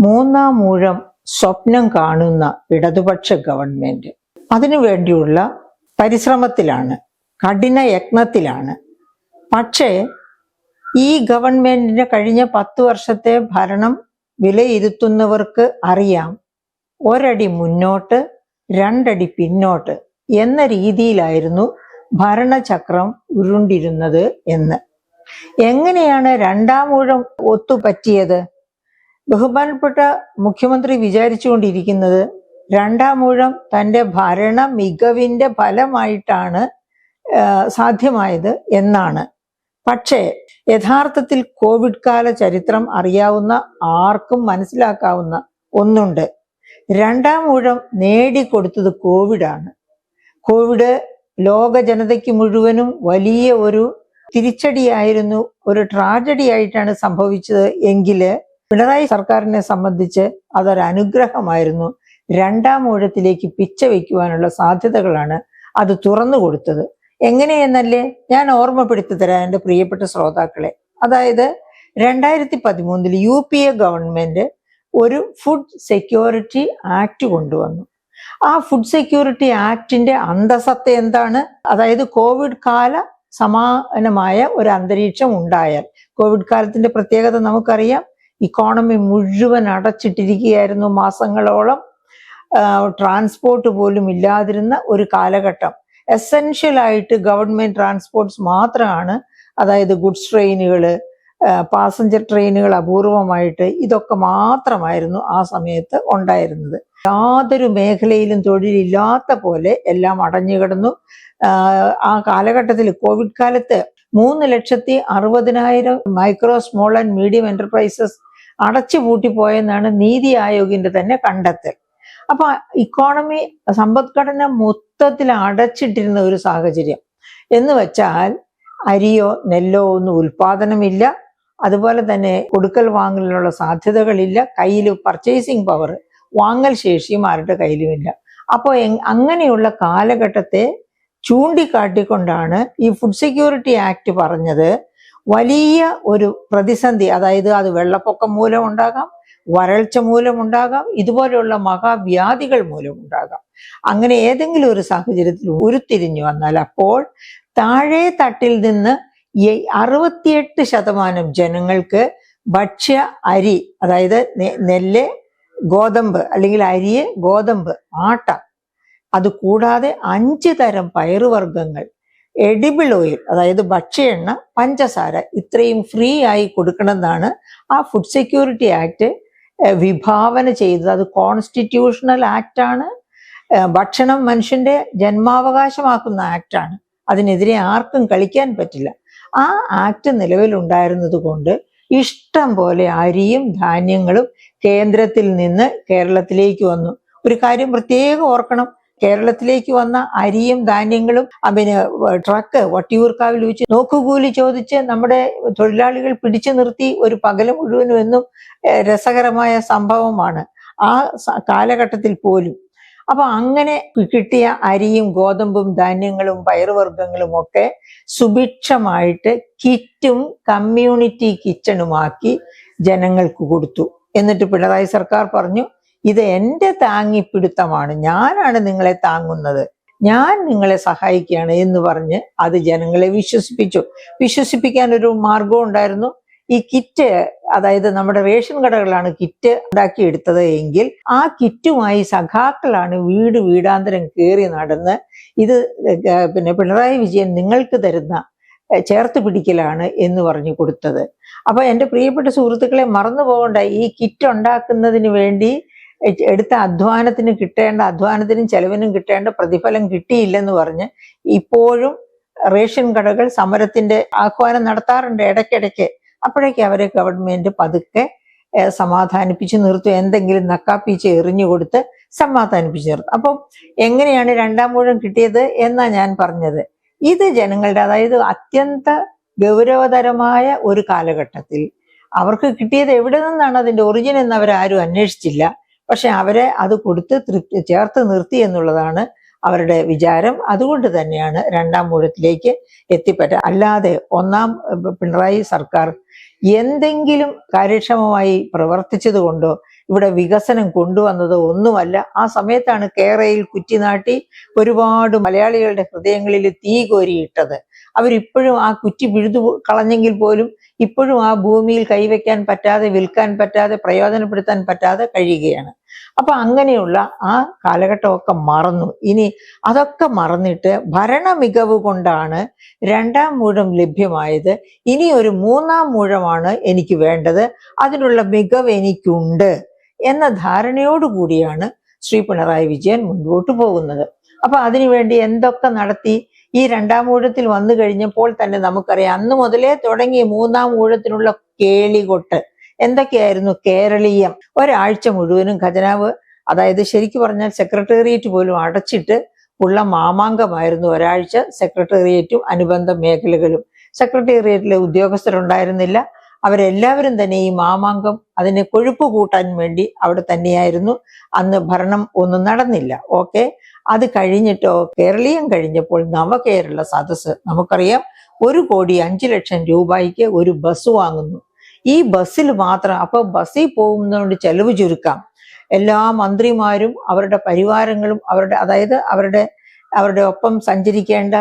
മൂന്നാം ഊഴം സ്വപ്നം കാണുന്ന ഇടതുപക്ഷ ഗവൺമെന്റ് അതിനുവേണ്ടിയുള്ള പരിശ്രമത്തിലാണ്, കഠിന യത്നത്തിലാണ്. പക്ഷേ ഈ ഗവൺമെന്റിന്റെ കഴിഞ്ഞ 10 വർഷത്തെ ഭരണം വിലയിരുത്തുന്നവർക്ക് അറിയാം, ഒരടി മുന്നോട്ട് 2 അടി പിന്നോട്ട് എന്ന രീതിയിലായിരുന്നു ഭരണചക്രം ഉരുണ്ടിരുന്നത് എന്ന്. എങ്ങനെയാണ് രണ്ടാം ഊഴം ഒത്തുപറ്റിയത്? ബഹുമാനപ്പെട്ട മുഖ്യമന്ത്രി വിചാരിച്ചുകൊണ്ടിരിക്കുന്നത് രണ്ടാം ഊഴം തൻ്റെ ഭരണ മികവിൻ്റെ ഫലമായിട്ടാണ് സാധ്യമായത് എന്നാണ്. പക്ഷേ യഥാർത്ഥത്തിൽ കോവിഡ് കാല ചരിത്രം അറിയാവുന്ന ആർക്കും മനസ്സിലാക്കാവുന്ന ഒന്നുണ്ട്. രണ്ടാം ഊഴം നേടിക്കൊടുത്തത് കോവിഡാണ്. കോവിഡ് ലോക ജനതയ്ക്ക് മുഴുവനും വലിയ ഒരു തിരിച്ചടിയായിരുന്നു, ഒരു ട്രാജഡി ആയിട്ടാണ് സംഭവിച്ചത്. എങ്കില് പിണറായി സർക്കാരിനെ സംബന്ധിച്ച് അതൊരു അനുഗ്രഹമായിരുന്നു. രണ്ടാം ഊഴത്തിലേക്ക് പിച്ച വയ്ക്കുവാനുള്ള സാധ്യതകളാണ് അത് തുറന്നു കൊടുത്തത്. എങ്ങനെയെന്നല്ലേ ഞാൻ ഓർമ്മപ്പെടുത്തി തരാം എൻ്റെ പ്രിയപ്പെട്ട ശ്രോതാക്കളെ. അതായത് 2013 UPA ഗവൺമെന്റ് ഒരു ഫുഡ് സെക്യൂരിറ്റി ആക്ട് കൊണ്ടുവന്നു. ആ ഫുഡ് സെക്യൂരിറ്റി ആക്ടിന്റെ അന്തസത്ത എന്താണ്? അതായത് കോവിഡ് കാല സമാനമായ ഒരു അന്തരീക്ഷം ഉണ്ടായാൽ, കോവിഡ് കാലത്തിന്റെ പ്രത്യേകത നമുക്കറിയാം, ഇക്കോണമി മുഴുവൻ അടച്ചിട്ടിരിക്കുകയായിരുന്നു മാസങ്ങളോളം. ട്രാൻസ്പോർട്ട് പോലും ഇല്ലാതിരുന്ന ഒരു കാലഘട്ടം. എസെൻഷ്യലായിട്ട് ഗവൺമെന്റ് ട്രാൻസ്പോർട്ട്സ് മാത്രമാണ്, അതായത് ഗുഡ്സ് ട്രെയിനുകൾ, പാസഞ്ചർ ട്രെയിനുകൾ അപൂർവമായിട്ട്, ഇതൊക്കെ മാത്രമായിരുന്നു ആ സമയത്ത് ഉണ്ടായിരുന്നത്. യാതൊരു മേഖലയിലും തൊഴിലില്ലാത്ത പോലെ എല്ലാം അടഞ്ഞുകിടന്നു. ആ കാലഘട്ടത്തിൽ, കോവിഡ് കാലത്ത് 3,60,000 micro small and medium enterprises അടച്ചുപൂട്ടിപ്പോയെന്നാണ് നീതി ആയോഗിന്റെ തന്നെ കണ്ടെത്തൽ. അപ്പൊ ഇക്കോണമി, സമ്പദ്ഘടന മൊത്തത്തിൽ അടച്ചിട്ടിരുന്ന ഒരു സാഹചര്യം എന്ന് വെച്ചാൽ അരിയോ നെല്ലോ ഒന്നും ഉൽപാദനമില്ല, അതുപോലെ തന്നെ കൊടുക്കൽ വാങ്ങലിനുള്ള സാധ്യതകളില്ല, കയ്യിൽ പർച്ചേസിങ് പവർ, വാങ്ങൽ ശേഷിയും ആരുടെ കയ്യിലുമില്ല. അപ്പോൾ അങ്ങനെയുള്ള കാലഘട്ടത്തെ ചൂണ്ടിക്കാട്ടിക്കൊണ്ടാണ് ഈ ഫുഡ് സെക്യൂരിറ്റി ആക്ട് പറഞ്ഞത് വലിയ ഒരു പ്രതിസന്ധി, അതായത് അത് വെള്ളപ്പൊക്കം മൂലം ഉണ്ടാകാം, വരൾച്ച മൂലമുണ്ടാകാം, ഇതുപോലെയുള്ള മഹാവ്യാധികൾ മൂലമുണ്ടാകാം. അങ്ങനെ ഏതെങ്കിലും ഒരു സാഹചര്യത്തിൽ ഉരുത്തിരിഞ്ഞു വന്നാൽ അപ്പോൾ താഴെ തട്ടിൽ നിന്ന് 68% ജനങ്ങൾക്ക് ഭക്ഷ്യ അരി, അതായത് നെല്ല്, ഗോതമ്പ് അല്ലെങ്കിൽ അരിയെ, ഗോതമ്പ്, ആട്ട, അതുകൂടാതെ 5 തരം പയറുവർഗ്ഗങ്ങൾ, എഡിബിൾ ഓയിൽ, അതായത് ഭക്ഷ്യ എണ്ണ, പഞ്ചസാര, ഇത്രയും ഫ്രീ ആയി കൊടുക്കണമെന്നാണ് ആ ഫുഡ് സെക്യൂരിറ്റി ആക്ട് വിഭാവന ചെയ്തത്. അത് കോൺസ്റ്റിറ്റ്യൂഷണൽ ആക്റ്റാണ്. ഭക്ഷണം മനുഷ്യന്റെ ജന്മാവകാശമാക്കുന്ന ആക്റ്റാണ്. അതിനെതിരെ ആർക്കും കളിക്കാൻ പറ്റില്ല. ആ ആക്ട് നിലവിലുണ്ടായിരുന്നത് കൊണ്ട് ഇഷ്ടം പോലെ അരിയും ധാന്യങ്ങളും കേന്ദ്രത്തിൽ നിന്ന് കേരളത്തിലേക്ക് വന്നു. ഒരു കാര്യം പ്രത്യേകം ഓർക്കണം, കേരളത്തിലേക്ക് വന്ന അരിയും ധാന്യങ്ങളും പിന്നെ ട്രക്ക് വട്ടിയൂർക്കാവിൽ വെച്ച് നോക്കുകൂലി ചോദിച്ച് നമ്മുടെ തൊഴിലാളികൾ പിടിച്ചു നിർത്തി ഒരു പകല് മുഴുവനും എന്നും രസകരമായ സംഭവമാണ് ആ കാലഘട്ടത്തിൽ പോലും. അപ്പൊ അങ്ങനെ കിട്ടിയ അരിയും ഗോതമ്പും ധാന്യങ്ങളും പയറുവർഗ്ഗങ്ങളും ഒക്കെ സുഭിക്ഷമായിട്ട് കിറ്റും കമ്മ്യൂണിറ്റി കിച്ചണുമാക്കി ജനങ്ങൾക്ക് കൊടുത്തു. എന്നിട്ട് പിണറായി സർക്കാർ പറഞ്ഞു, ഇത് എൻ്റെ താങ്ങിപ്പിടുത്തമാണ്, ഞാനാണ് നിങ്ങളെ താങ്ങുന്നത്, ഞാൻ നിങ്ങളെ സഹായിക്കുകയാണ് എന്ന് പറഞ്ഞ് അത് ജനങ്ങളെ വിശ്വസിപ്പിച്ചു. വിശ്വസിപ്പിക്കാൻ ഒരു മാർഗം ഉണ്ടായിരുന്നു. ഈ കിറ്റ്, അതായത് നമ്മുടെ റേഷൻ കടകളാണ് കിറ്റ് ഉണ്ടാക്കിയെടുത്തത് എങ്കിൽ ആ കിറ്റുമായി സഖാക്കളാണ് വീട് വീടാന്തരം കയറി നടന്ന് ഇത് പിന്നെ പിണറായി വിജയൻ നിങ്ങൾക്ക് തരുന്ന ചേർത്ത് പിടിക്കലാണ് എന്ന് പറഞ്ഞു കൊടുത്തത്. അപ്പൊ എൻ്റെ പ്രിയപ്പെട്ട സുഹൃത്തുക്കളെ, മറന്നു പോകണ്ട, ഈ കിറ്റ് ഉണ്ടാക്കുന്നതിന് വേണ്ടി എടുത്ത അധ്വാനത്തിനും ചെലവിനും കിട്ടേണ്ട പ്രതിഫലം കിട്ടിയില്ലെന്ന് പറഞ്ഞ് ഇപ്പോഴും റേഷൻ കടകൾ സമരത്തിന്റെ ആഹ്വാനം നടത്താറുണ്ട് ഇടയ്ക്കിടയ്ക്ക്. അപ്പോഴേക്ക് അവരെ ഗവൺമെന്റ് പതുക്കെ സമാധാനിപ്പിച്ച് നിർത്തും, എന്തെങ്കിലും നക്കാപ്പീച്ച് എറിഞ്ഞു കൊടുത്ത് സമാധാനിപ്പിച്ച് നിർത്തും. അപ്പം എങ്ങനെയാണ് രണ്ടാം ഊഴം കിട്ടിയത് എന്നാ ഞാൻ പറഞ്ഞത്. ഇത് ജനങ്ങളുടെ, അതായത് അത്യന്ത ഗൗരവതരമായ ഒരു കാലഘട്ടത്തിൽ അവർക്ക് കിട്ടിയത് എവിടെ നിന്നാണ്, അതിന്റെ ഒറിജിൻ എന്ന് അവരാരും അന്വേഷിച്ചില്ല. പക്ഷെ അവരെ അത് കൊടുത്ത് ചേർത്ത് നിർത്തി എന്നുള്ളതാണ് അവരുടെ വിചാരം. അതുകൊണ്ട് തന്നെയാണ് രണ്ടാം ഊഴത്തിലേക്ക് എത്തിപ്പറ്റുക. അല്ലാതെ ഒന്നാം പിണറായി സർക്കാർ എന്തെങ്കിലും കാര്യക്ഷമമായി പ്രവർത്തിച്ചത് കൊണ്ടോ ഇവിടെ വികസനം കൊണ്ടുവന്നത് ഒന്നുമല്ല. ആ സമയത്താണ് കേരയിൽ കുറ്റിനാട്ടി ഒരുപാട് മലയാളികളുടെ ഹൃദയങ്ങളിൽ തീ കോരിയിട്ടത്. അവരിപ്പോഴും ആ കുറ്റി പിഴുതു കളഞ്ഞെങ്കിൽ പോലും ഇപ്പോഴും ആ ഭൂമിയിൽ കൈവയ്ക്കാൻ പറ്റാതെ, വിൽക്കാൻ പറ്റാതെ, പ്രയോജനപ്പെടുത്താൻ പറ്റാതെ കഴിയുകയാണ്. അപ്പൊ അങ്ങനെയുള്ള ആ കാലഘട്ടമൊക്കെ മറന്നു. ഇനി അതൊക്കെ മറന്നിട്ട് ഭരണ മികവ് കൊണ്ടാണ് രണ്ടാം ഊഴം ലഭ്യമായത്. ഇനി ഒരു മൂന്നാം ഊഴമാണ് എനിക്ക് വേണ്ടത്, അതിനുള്ള മികവ് എനിക്കുണ്ട് എന്ന ധാരണയോടുകൂടിയാണ് ശ്രീ പിണറായി വിജയൻ മുൻപോട്ട് പോകുന്നത്. അപ്പൊ അതിനുവേണ്ടി എന്തൊക്കെ നടത്തി? ഈ രണ്ടാം ഊഴത്തിൽ വന്നു കഴിഞ്ഞപ്പോൾ തന്നെ നമുക്കറിയാം, അന്ന് മുതലേ തുടങ്ങിയ മൂന്നാം ഊഴത്തിനുള്ള കേളികൊട്ട് എന്തൊക്കെയായിരുന്നു? കേരളീയം. ഒരാഴ്ച മുഴുവനും ഖജനാവ്, അതായത് ശരിക്കും പറഞ്ഞാൽ സെക്രട്ടേറിയറ്റ് പോലും അടച്ചിട്ട് ഉള്ള മാമാങ്കമായിരുന്നു ഒരാഴ്ച സെക്രട്ടേറിയറ്റും അനുബന്ധ മേഖലകളും. സെക്രട്ടേറിയറ്റിലെ ഉദ്യോഗസ്ഥരുണ്ടായിരുന്നില്ല. അവരെല്ലാവരും തന്നെ ഈ മാമാങ്കം, അതിനെ കൊഴുപ്പ് കൂട്ടാൻ വേണ്ടി അവിടെ തന്നെയായിരുന്നു. അന്ന് ഭരണം ഒന്നും നടന്നില്ല. ഓക്കെ, അത് കഴിഞ്ഞിട്ടോ കേരളീയം കഴിഞ്ഞപ്പോൾ നവകേരള സദസ്സ്, നമുക്കറിയാം 1,05,00,000 രൂപയ്ക്ക് ഒരു ബസ് വാങ്ങുന്നു. ഈ ബസ്സിൽ മാത്രം, അപ്പൊ ബസ്സിൽ പോകുന്നതുകൊണ്ട് ചെലവ് ചുരുക്കാം. എല്ലാ മന്ത്രിമാരും അവരുടെ പരിവാരങ്ങളും അതായത് അവരുടെ ഒപ്പം സഞ്ചരിക്കേണ്ട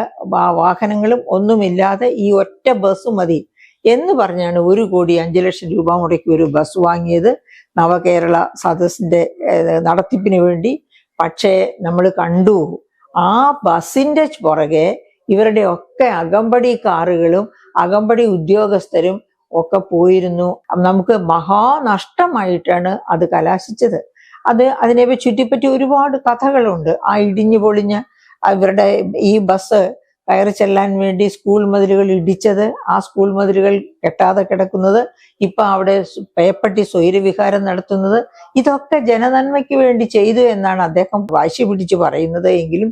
വാഹനങ്ങളും ഒന്നുമില്ലാതെ ഈ ഒറ്റ ബസ് മതി എന്ന് പറഞ്ഞാണ് 1,05,00,000 രൂപ മുടക്കി ഒരു ബസ് വാങ്ങിയത് നവകേരള സദസ്സിന്റെ നടത്തിപ്പിന് വേണ്ടി. പക്ഷേ നമ്മൾ കണ്ടു, ആ ബസിന്റെ പുറകെ ഇവരുടെ ഒക്കെ അകമ്പടി കാറുകളും അകമ്പടി ഉദ്യോഗസ്ഥരും ഒക്കെ പോയിരുന്നു. നമുക്ക് മഹാനഷ്ടമായിട്ടാണ് അത് കലാശിച്ചത്. അതിനെ ചുറ്റിപ്പറ്റി ഒരുപാട് കഥകളുണ്ട്. ആ ഇടിഞ്ഞു പൊളിഞ്ഞ ഇവരുടെ ഈ ബസ് കയറി ചെല്ലാൻ വേണ്ടി സ്കൂൾ മതിലുകൾ ഇടിച്ചത്, ആ സ്കൂൾ മതിലുകൾ കെട്ടാതെ കിടക്കുന്നത്, ഇപ്പൊ അവിടെ പേപ്പട്ടി സ്വൈരവിഹാരം നടത്തുന്നത്, ഇതൊക്കെ ജനനന്മയ്ക്ക് വേണ്ടി ചെയ്തു എന്നാണ് അദ്ദേഹം വാശി പിടിച്ച് പറയുന്നത്. എങ്കിലും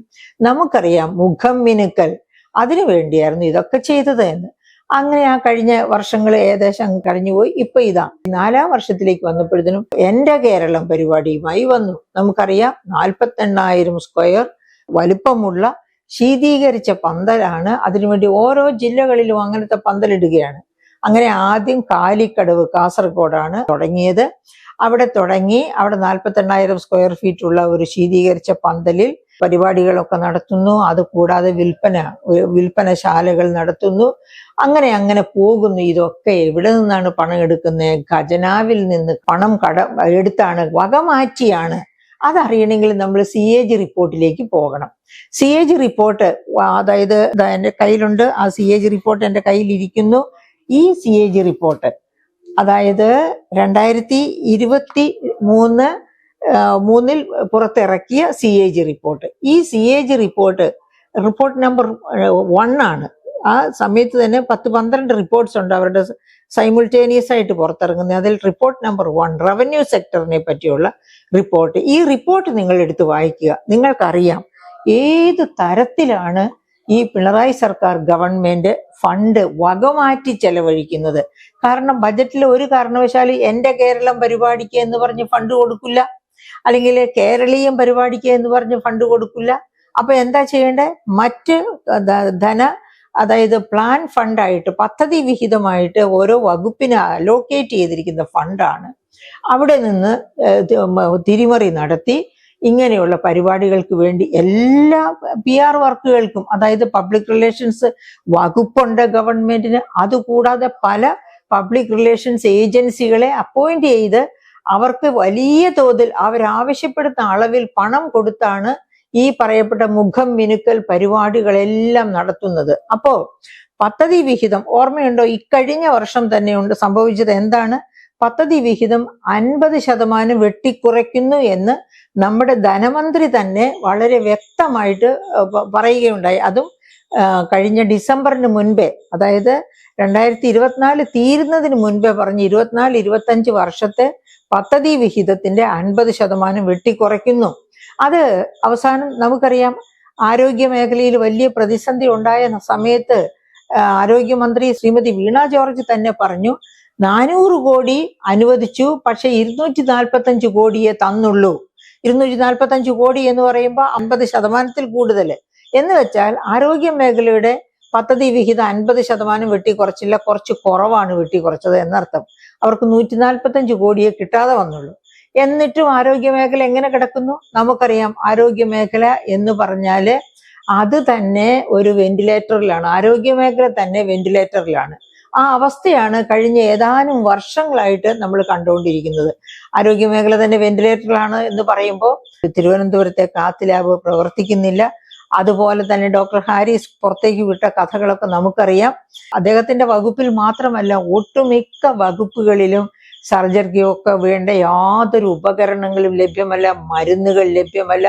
നമുക്കറിയാം, മുഖം മിനുക്കൽ അതിനു വേണ്ടിയായിരുന്നു ഇതൊക്കെ ചെയ്തത് എന്ന്. അങ്ങനെ ആ കഴിഞ്ഞ വർഷങ്ങൾ ഏകദേശം കഴിഞ്ഞുപോയി. ഇപ്പൊ ഇതാ 4ാം വർഷത്തിലേക്ക് വന്നപ്പോഴത്തേനും എന്റെ കേരളം പരിപാടിയുമായി വന്നു. നമുക്കറിയാം, 48,000 സ്ക്വയർ വലുപ്പമുള്ള ശീതീകരിച്ച പന്തലാണ്. അതിനുവേണ്ടി ഓരോ ജില്ലകളിലും അങ്ങനത്തെ പന്തലിടുകയാണ്. അങ്ങനെ ആദ്യം കാലിക്കടവ് കാസർഗോഡാണ് തുടങ്ങിയത്. അവിടെ തുടങ്ങി, അവിടെ 48,000 സ്ക്വയർ ഫീറ്റ് ഉള്ള ഒരു ശീതീകരിച്ച പന്തലിൽ പരിപാടികളൊക്കെ നടത്തുന്നു. അതുകൂടാതെ വിൽപ്പനശാലകൾ നടത്തുന്നു. അങ്ങനെ പോകുന്നു. ഇതൊക്കെ എവിടെ നിന്നാണ് പണം എടുക്കുന്നത്? ഖജനാവിൽ നിന്ന് പണം എടുത്താണ്, വകമാറ്റിയാണ്. അതറിയണമെങ്കിൽ നമ്മൾ CAG റിപ്പോർട്ടിലേക്ക് പോകണം. CAG റിപ്പോർട്ട്, അതായത് എന്റെ കയ്യിലുണ്ട്, ആ CAG റിപ്പോർട്ട് എന്റെ കയ്യിലിരിക്കുന്നു. ഈ CAG റിപ്പോർട്ട്, അതായത് 2023 പുറത്തിറക്കിയ CAG റിപ്പോർട്ട്. ഈ CAG റിപ്പോർട്ട് നമ്പർ 1 ആണ്. ആ സമയത്ത് തന്നെ 10-12 റിപ്പോർട്ട്സ് ഉണ്ട് അവരുടെ സൈമിൾട്ടേനിയസ് ആയിട്ട് പുറത്തിറങ്ങുന്നത്. അതിൽ റിപ്പോർട്ട് നമ്പർ 1 റവന്യൂ സെക്ടറിനെ പറ്റിയുള്ള റിപ്പോർട്ട്. ഈ റിപ്പോർട്ട് നിങ്ങൾ എടുത്ത് വായിക്കുക. നിങ്ങൾക്കറിയാം ഏത് തരത്തിലാണ് ഈ പിണറായി സർക്കാർ ഗവൺമെന്റ് ഫണ്ട് വകമാറ്റി ചെലവഴിക്കുന്നത്. കാരണം ബജറ്റിൽ ഒരു കാരണവശാലും എന്റെ കേരളം പരിപാടിക്ക് എന്ന് പറഞ്ഞ് ഫണ്ട് കൊടുക്കില്ല, അല്ലെങ്കിൽ കേരളീയം പരിപാടിക്ക് എന്ന് പറഞ്ഞ് ഫണ്ട് കൊടുക്കില്ല. അപ്പൊ എന്താ ചെയ്യേണ്ടത്? മറ്റ് അതായത് പ്ലാൻ ഫണ്ടായിട്ട്, പദ്ധതി വിഹിതമായിട്ട് ഓരോ വകുപ്പിന് അലോക്കേറ്റ് ചെയ്തിരിക്കുന്ന ഫണ്ടാണ്. അവിടെ നിന്ന് തിരിമറി നടത്തി ഇങ്ങനെയുള്ള പരിപാടികൾക്ക് വേണ്ടി എല്ലാ PR വർക്കുകൾക്കും, അതായത് പബ്ലിക് റിലേഷൻസ് വകുപ്പുണ്ട് ഗവൺമെന്റിന്. അതുകൂടാതെ പല പബ്ലിക് റിലേഷൻസ് ഏജൻസികളെ അപ്പോയിന്റ് ചെയ്ത് അവർക്ക് വലിയ തോതിൽ അവരാവശ്യപ്പെടുന്ന അളവിൽ പണം കൊടുത്താണ് ഈ പറയപ്പെട്ട മുഖം മിനുക്കൽ പരിപാടികളെല്ലാം നടത്തുന്നത്. അപ്പോ പദ്ധതി വിഹിതം ഓർമ്മയുണ്ടോ? ഇക്കഴിഞ്ഞ വർഷം തന്നെ സംഭവിച്ചത് എന്താണ്? പദ്ധതി വിഹിതം 50% വെട്ടിക്കുറയ്ക്കുന്നു എന്ന് നമ്മുടെ ധനമന്ത്രി തന്നെ വളരെ വ്യക്തമായിട്ട് പറയുകയുണ്ടായി. അതും കഴിഞ്ഞ ഡിസംബറിന് മുൻപേ, അതായത് 2024 തീരുന്നതിന് മുൻപേ പറഞ്ഞ് 24-25 വർഷത്തെ പദ്ധതി വിഹിതത്തിന്റെ 50% വെട്ടിക്കുറയ്ക്കുന്നു. അത് അവസാനം നമുക്കറിയാം, ആരോഗ്യ മേഖലയിൽ വലിയ പ്രതിസന്ധി ഉണ്ടായ സമയത്ത് ആരോഗ്യമന്ത്രി ശ്രീമതി വീണ ജോർജ് തന്നെ പറഞ്ഞു, 400 കോടി അനുവദിച്ചു, പക്ഷെ 245 കോടിയെ തന്നുള്ളൂ. 245 കോടി എന്ന് പറയുമ്പോൾ 50% കൂടുതൽ എന്ന് വെച്ചാൽ ആരോഗ്യ മേഖലയുടെ പദ്ധതി വിഹിതം 50% വെട്ടിക്കുറച്ചില്ല, കുറച്ച് കുറവാണ് വെട്ടിക്കുറച്ചത് എന്നർത്ഥം. അവർക്ക് 145 കോടിയെ കിട്ടാതെ വന്നുള്ളൂ. എന്നിട്ടും ആരോഗ്യ മേഖല എങ്ങനെ കിടക്കുന്നു? നമുക്കറിയാം, ആരോഗ്യ മേഖല എന്ന് പറഞ്ഞാല് അത് തന്നെ ഒരു വെന്റിലേറ്ററിലാണ്. ആരോഗ്യ മേഖല തന്നെ വെന്റിലേറ്ററിലാണ്. ആ അവസ്ഥയാണ് കഴിഞ്ഞ ഏതാനും വർഷങ്ങളായിട്ട് നമ്മൾ കണ്ടുകൊണ്ടിരിക്കുന്നത്. ആരോഗ്യ മേഖല തന്നെ വെന്റിലേറ്ററിലാണ് എന്ന് പറയുമ്പോൾ തിരുവനന്തപുരത്തെ കാത്ത് ലാബ് പ്രവർത്തിക്കുന്നില്ല. അതുപോലെ തന്നെ ഡോക്ടർ ഹാരിസ് പുറത്തേക്ക് വിട്ട കഥകളൊക്കെ നമുക്കറിയാം. അദ്ദേഹത്തിന്റെ വകുപ്പിൽ മാത്രമല്ല, ഒട്ടുമിക്ക വകുപ്പുകളിലും സർജറിക്കൊക്കെ വേണ്ട യാതൊരു ഉപകരണങ്ങളും ലഭ്യമല്ല, മരുന്നുകൾ ലഭ്യമല്ല.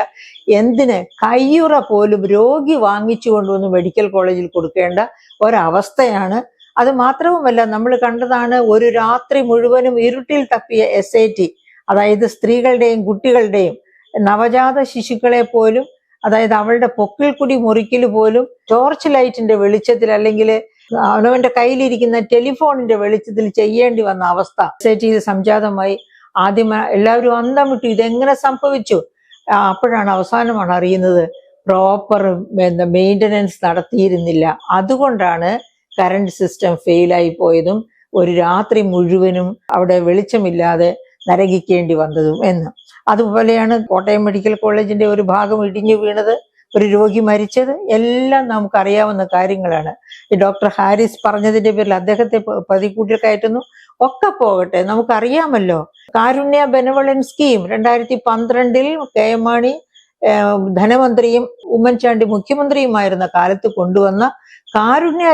എന്തിന്, കയ്യുറ പോലും രോഗി വാങ്ങിച്ചു കൊണ്ടുവന്ന് മെഡിക്കൽ കോളേജിൽ കൊടുക്കേണ്ട ഒരവസ്ഥയാണ്. അത് മാത്രവുമല്ല, നമ്മൾ കണ്ടതാണ് ഒരു രാത്രി മുഴുവനും ഇരുട്ടിൽ തപ്പിയ SIT, അതായത് സ്ത്രീകളുടെയും കുട്ടികളുടെയും നവജാത ശിശുക്കളെ പോലും, അതായത് അവളുടെ പൊക്കിൾക്കുടി മുറിക്കൽ പോലും ടോർച്ച് ലൈറ്റിന്റെ വെളിച്ചത്തിൽ അല്ലെങ്കിൽ അവനവന്റെ കയ്യിലിരിക്കുന്ന ടെലിഫോണിന്റെ വെളിച്ചത്തിൽ ചെയ്യേണ്ടി വന്ന അവസ്ഥ SITയിൽ സംജാതമായി. ആദ്യം എല്ലാവരും അന്തം വിട്ടു, ഇതെങ്ങനെ സംഭവിച്ചു? അപ്പോഴാണ് അവസാനമാണ് അറിയുന്നത്, പ്രോപ്പർ മെയിൻ്റനൻസ് നടത്തിയിരുന്നില്ല. അതുകൊണ്ടാണ് കറണ്ട് സിസ്റ്റം ഫെയിലായി പോയതും ഒരു രാത്രി മുഴുവനും അവിടെ വെളിച്ചമില്ലാതെ നരകിക്കേണ്ടി വന്നതും എന്ന്. അതുപോലെയാണ് കോട്ടയം മെഡിക്കൽ കോളേജിന്റെ ഒരു ഭാഗം ഇടിഞ്ഞു വീണത്, ഒരു രോഗി മരിച്ചത്. എല്ലാം നമുക്കറിയാവുന്ന കാര്യങ്ങളാണ്. ഈ ഡോക്ടർ ഹാരിസ് പറഞ്ഞതിന്റെ പേരിൽ അദ്ദേഹത്തെ പ്രതിക്കൂട്ടിൽ കയറ്റുന്നു. ഒക്കെ പോകട്ടെ, നമുക്കറിയാമല്ലോ കാരുണ്യ benevolence scheme 2012 KM Mani ധനമന്ത്രിയും Oommen Chandy മുഖ്യമന്ത്രിയുമായിരുന്ന കാലത്ത് കൊണ്ടുവന്ന കാരുണ്യ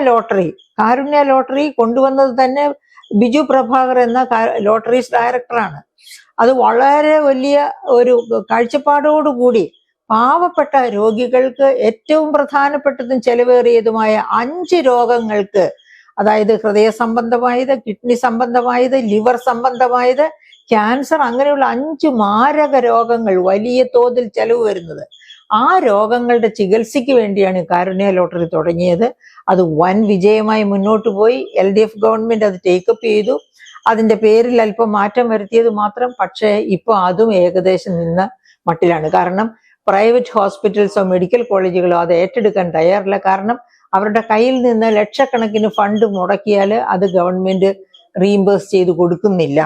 ലോട്ടറി കൊണ്ടുവന്നത് തന്നെ ബിജു പ്രഭാകർ എന്ന ലോട്ടറീസ് ഡയറക്ടറാണ്. അത് വളരെ വലിയ ഒരു കാഴ്ചപ്പാടോടുകൂടി പാവപ്പെട്ട രോഗികൾക്ക് ഏറ്റവും പ്രധാനപ്പെട്ടതും ചെലവേറിയതുമായ 5 രോഗങ്ങൾക്ക്, അതായത് ഹൃദയ സംബന്ധമായത്, കിഡ്നി സംബന്ധമായത്, ലിവർ സംബന്ധമായത്, ക്യാൻസർ, അങ്ങനെയുള്ള 5 മാരക രോഗങ്ങൾ, വലിയ തോതിൽ ചെലവ് വരുന്നത്. ആ രോഗങ്ങളുടെ ചികിത്സയ്ക്ക് വേണ്ടിയാണ് കാരുണ്യ ലോട്ടറി തുടങ്ങിയത്. അത് വൻ വിജയമായി മുന്നോട്ട് പോയി. LDF ഗവൺമെന്റ് അത് ടേക്കപ്പ് ചെയ്തു. അതിന്റെ പേരിൽ അല്പം മാറ്റം വരുത്തിയത് മാത്രം. പക്ഷേ ഇപ്പോൾ അതും ഏകദേശം നിന്ന മട്ടിലാണ്. കാരണം പ്രൈവറ്റ് ഹോസ്പിറ്റൽസോ മെഡിക്കൽ കോളേജുകളോ അത് ഏറ്റെടുക്കാൻ തയ്യാറില്ല. കാരണം അവരുടെ കയ്യിൽ നിന്ന് ലക്ഷക്കണക്കിന് ഫണ്ട് മുടക്കിയാൽ അത് ഗവൺമെന്റ് റീഇംബേഴ്സ് ചെയ്ത് കൊടുക്കുന്നില്ല.